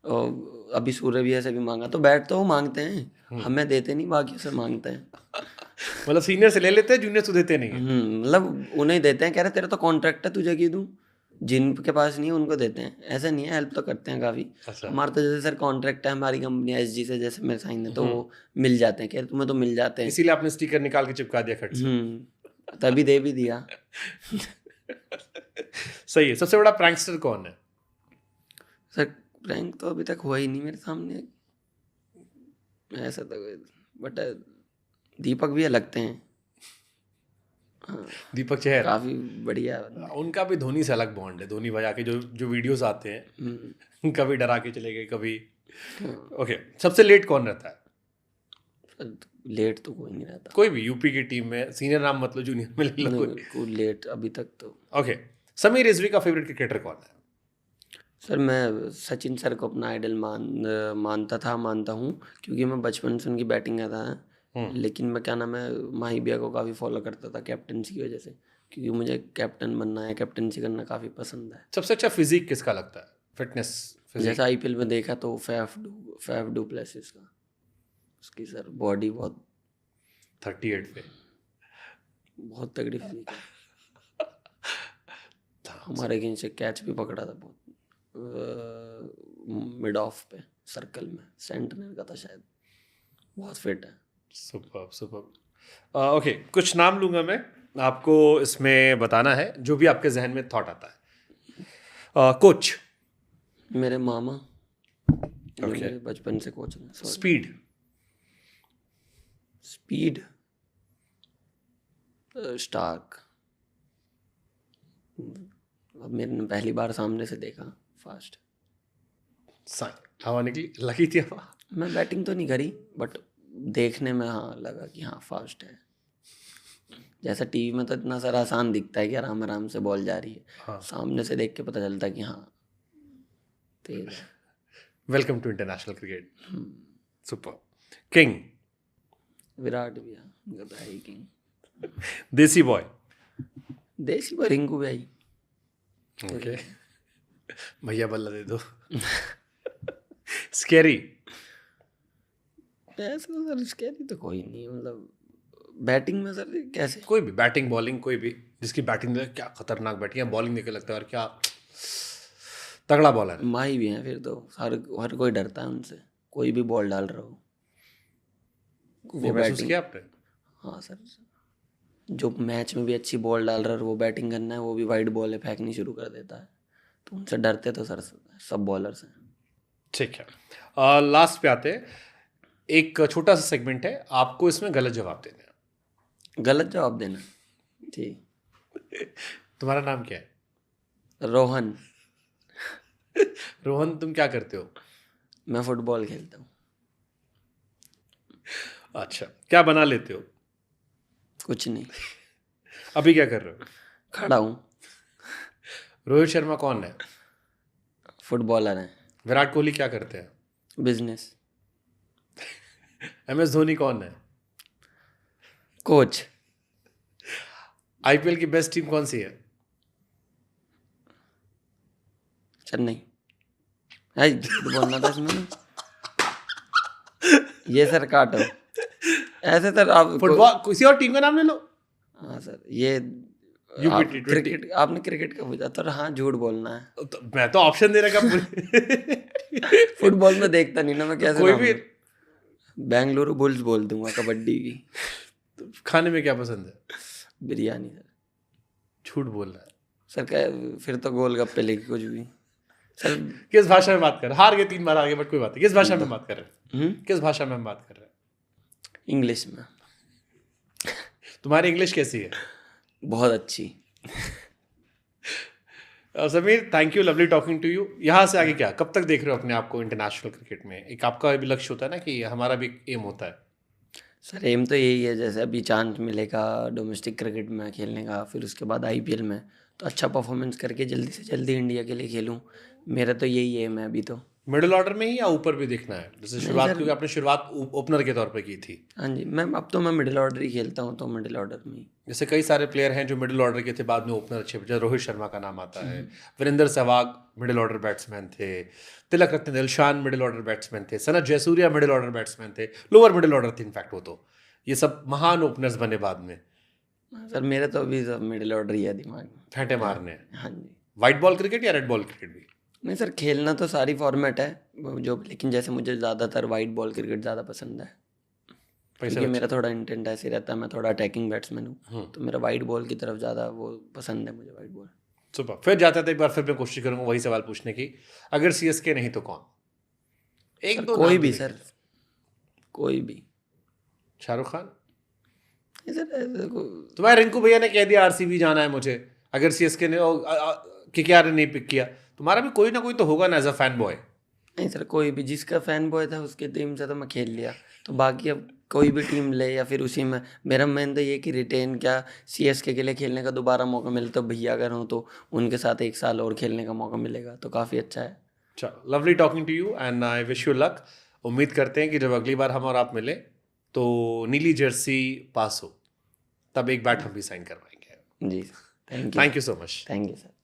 और अभी सूर्य भैया से भी मांगा, तो बैट तो वो मांगते हैं, हमें देते नहीं, बाकी से मांगते हैं। मतलब सीनियर से ले लेते हैं, जूनियर से देते नहीं है। मतलब उन्हें देते हैं, कह रहे तेरा तो कॉन्ट्रैक्ट है, तुझे क्यों दूँ, जिनके पास नहीं है उनको देते हैं, ऐसा नहीं है, हेल्प तो करते हैं काफ़ी। अच्छा। हमारा तो जैसे सर कॉन्ट्रैक्ट है, हमारी कंपनी एसजी से जैसे मेरे साइन है, तो वो मिल जाते हैं, कह रहे तुम्हें तो मिल जाते हैं। इसीलिए आपने स्टिकर निकाल के चिपका दिया खट से। तभी दे भी दिया। सही है। सबसे बड़ा प्रैंकस्टर कौन है? सर प्रैंक तो अभी तक हुआ ही नहीं मेरे सामने ऐसा तो, बट दीपक भी लगते हैं, हाँ, दीपक चहर। काफ़ी बढ़िया। उनका भी धोनी से अलग बॉन्ड है, धोनी भैया के जो जो वीडियोस आते हैं, कभी डरा के चले गए, कभी। ओके, सबसे लेट कौन रहता है? लेट तो कोई नहीं रहता, कोई भी यूपी की टीम में, सीनियर नाम मतलब जूनियर में ले लो कोई। कोई लेट अभी तक तो। ओके, समीर रिजवी का फेवरेट क्रिकेटर कौन है? सर मैं सचिन सर को अपना आइडल मानता हूँ, क्योंकि मैं बचपन से उनकी बैटिंग करता था, लेकिन मैं क्या नाम है माही भैया को काफ़ी फॉलो करता था कैप्टनसी की वजह से, क्योंकि मुझे कैप्टन बनना है, कैप्टनसी करना काफ़ी पसंद है। सबसे अच्छा फिजिक किसका लगता है? Fitness physique? जैसे आईपीएल में देखा तो फैफ डू प्लेसिस का, उसकी सर बॉडी बहुत 38 पे बहुत तगड़ी फिजिक है। हमारे अगेंस्ट से कैच भी पकड़ा था बहुत, मिड ऑफ पे सर्कल में, सेंटनर का था शायद, बहुत फिट है। Super super. ओके, कुछ नाम लूंगा मैं, आपको इसमें बताना है जो भी आपके जहन में थॉट आता है। कोच? मेरे मामा Okay. मेरे बचपन से कोच हैं। स्पीड? स्पीड स्टार्क, अब मैंने पहली बार सामने से देखा, फास्ट। हवा निकली, लगी थी हवा। मैं बैटिंग तो नहीं करी, बट देखने में हाँ लगा कि हाँ फास्ट है। जैसा टीवी में तो इतना सारा आसान दिखता है कि आराम आराम से बॉल जा रही है, हाँ। सामने से देख के पता चलता है कि हाँ तेज है। Welcome to international cricket. Super. King? Virat भैया, गदा है किंग। देसी बॉय? देसी पर रिंकू भाई। ओके, भैया बल्ला दे दो। स्कैरी? ऐसा तो सर स्कैरी तो कोई नहीं, मतलब बैटिंग में सर कैसे, कोई भी, बैटिंग बॉलिंग कोई भी, जिसकी बैटिंग देख क्या खतरनाक बैटिंग है, बॉलिंग देख के लगता है और क्या तगड़ा बॉलर है। माही भी हैं फिर तो, हर कोई डरता है उनसे, कोई भी बॉल डाल रहा हो वो महसूस किया आपने? हाँ सर, जो मैच में भी अच्छी बॉल डाल रहा है, वो बैटिंग करना है, वो भी वाइड बॉल है फेंकनी शुरू कर देता है, तो उनसे डरते तो सर सब बॉलर्स हैं। ठीक है, लास्ट पे आते हैं। एक छोटा सा सेगमेंट है, आपको इसमें गलत जवाब देना है। गलत जवाब देना, ठीक। तुम्हारा नाम क्या है? रोहन। रोहन, तुम क्या करते हो? मैं फुटबॉल खेलता हूँ। अच्छा, क्या बना लेते हो? कुछ नहीं, अभी क्या कर रहे हो? खड़ा हूँ। रोहित शर्मा कौन है? फुटबॉलर हैं। विराट कोहली क्या करते हैं? बिजनेस। MS धोनी कौन है? कोच। IPL की बेस्ट टीम कौन सी है? चेन्नई। है बोलना था इसमें, ये सर काटो ऐसे सर आप फुटबॉल किसी और टीम का नाम ले लो। हाँ सर, ये यूपी आप T20। क्रिकेट, आपने क्रिकेट का पूछा तो हाँ झूठ बोलना है। तो मैं तो ऑप्शन दे रखा पूरे। फुटबॉल में देखता नहीं ना मैं, कैसे कोई नाम भी। लूं? बेंगलुरु बुल्स बोल दूंगा कबड्डी की। तो खाने में क्या पसंद है? बिरयानी सर। झूठ बोलना है। सर क्या, फिर तो गोलगप्पे लेके कुछ भी सर। किस भाषा में बात कर रहे? हार गए 3 बार, आगे बट कोई बात नहीं। किस भाषा में बात कर रहे हैं? किस भाषा में हम बात कर रहे हैं? इंग्लिश में। तुम्हारी इंग्लिश कैसी है? बहुत अच्छी। Sameer, thank you, lovely talking to you. यहाँ से आगे क्या, कब तक देख रहे हो अपने आप को इंटरनेशनल क्रिकेट में? एक आपका भी लक्ष्य होता है ना कि हमारा भी एम होता है। सर एम तो यही है, जैसे अभी चांस मिलेगा डोमेस्टिक क्रिकेट में खेलने का, फिर उसके बाद आईपीएल में, तो अच्छा परफॉर्मेंस करके जल्दी से जल्दी इंडिया के लिए खेलूँ। मेरा तो यही एम है अभी तो। मिडिल ऑर्डर में ही या ऊपर भी दिखना है? जैसे नहीं शुरुआत, सर। क्योंकि आपने शुरुआत ओपनर के तौर पे की थी। हाँ जी मैम, अब तो मैं मिडिल ऑर्डर ही खेलता हूँ, तो मिडिल ऑर्डर में ही। जैसे कई सारे प्लेयर हैं जो मिडिल ऑर्डर के थे, बाद में ओपनर अच्छे, जैसे रोहित शर्मा का नाम आता है, Virendra Sehwag middle order batsman थे, तिलक रत्न दिलशान मिडिल ऑर्डर बैट्समैन थे, Sanat Jayasuriya middle order batsman थे, लोअर मिडिल ऑर्डर थे इनफैक्ट वो तो। ये सब महान ओपनर्स बने बाद में। हाँ सर, मेरा तो अभी सब मिडिल ऑर्डर ही है दिमाग में। फेंटे मारने। हाँ जी। वाइट बॉल क्रिकेट या रेड बॉल क्रिकेट भी? नहीं सर, खेलना तो सारी फॉर्मेट है जो, लेकिन जैसे मुझे ज़्यादातर वाइट बॉल क्रिकेट ज़्यादा पसंद है, क्योंकि मेरा थोड़ा इंटेंट ऐसे रहता है, मैं थोड़ा अटैकिंग बैट्समैन हूँ, तो मेरा वाइट बॉल की तरफ ज़्यादा वो पसंद है मुझे, वाइट बॉल। सुपर। फिर जाते थे एक बार, फिर मैं कोशिश करूंगा वही सवाल पूछने की। अगर सीएसके नहीं तो कौन? एक सर दो कोई नाम भी भी सर, कोई भी। शाहरुख खान? नहीं सर, ऐसे तुम्हारे रिंकू भैया ने कह दिया आरसीबी जाना है मुझे, अगर सीएसके ने केकेआर ने नहीं पिक किया, तुम्हारा भी कोई ना कोई तो होगा ना एज अ फैन बॉय। नहीं सर, कोई भी जिसका फैन बॉय था उसके टीम से तो मैं खेल लिया, तो बाकी अब कोई भी टीम ले या फिर उसी में, मेरा मेन तो ये कि रिटेन क्या, सीएसके के लिए खेलने का दोबारा मौका मिले, तो भैया अगर हो तो उनके साथ 1 साल और खेलने का मौका मिलेगा तो काफ़ी अच्छा है। चलो, lovely talking to you and I wish you luck. उम्मीद करते हैं कि जब अगली बार हम और आप मिले तो नीली जर्सी पास हो, तब एक बैट हम भी साइन करवाएंगे। जी sir, thank you. Thank you so much. Thank you sir.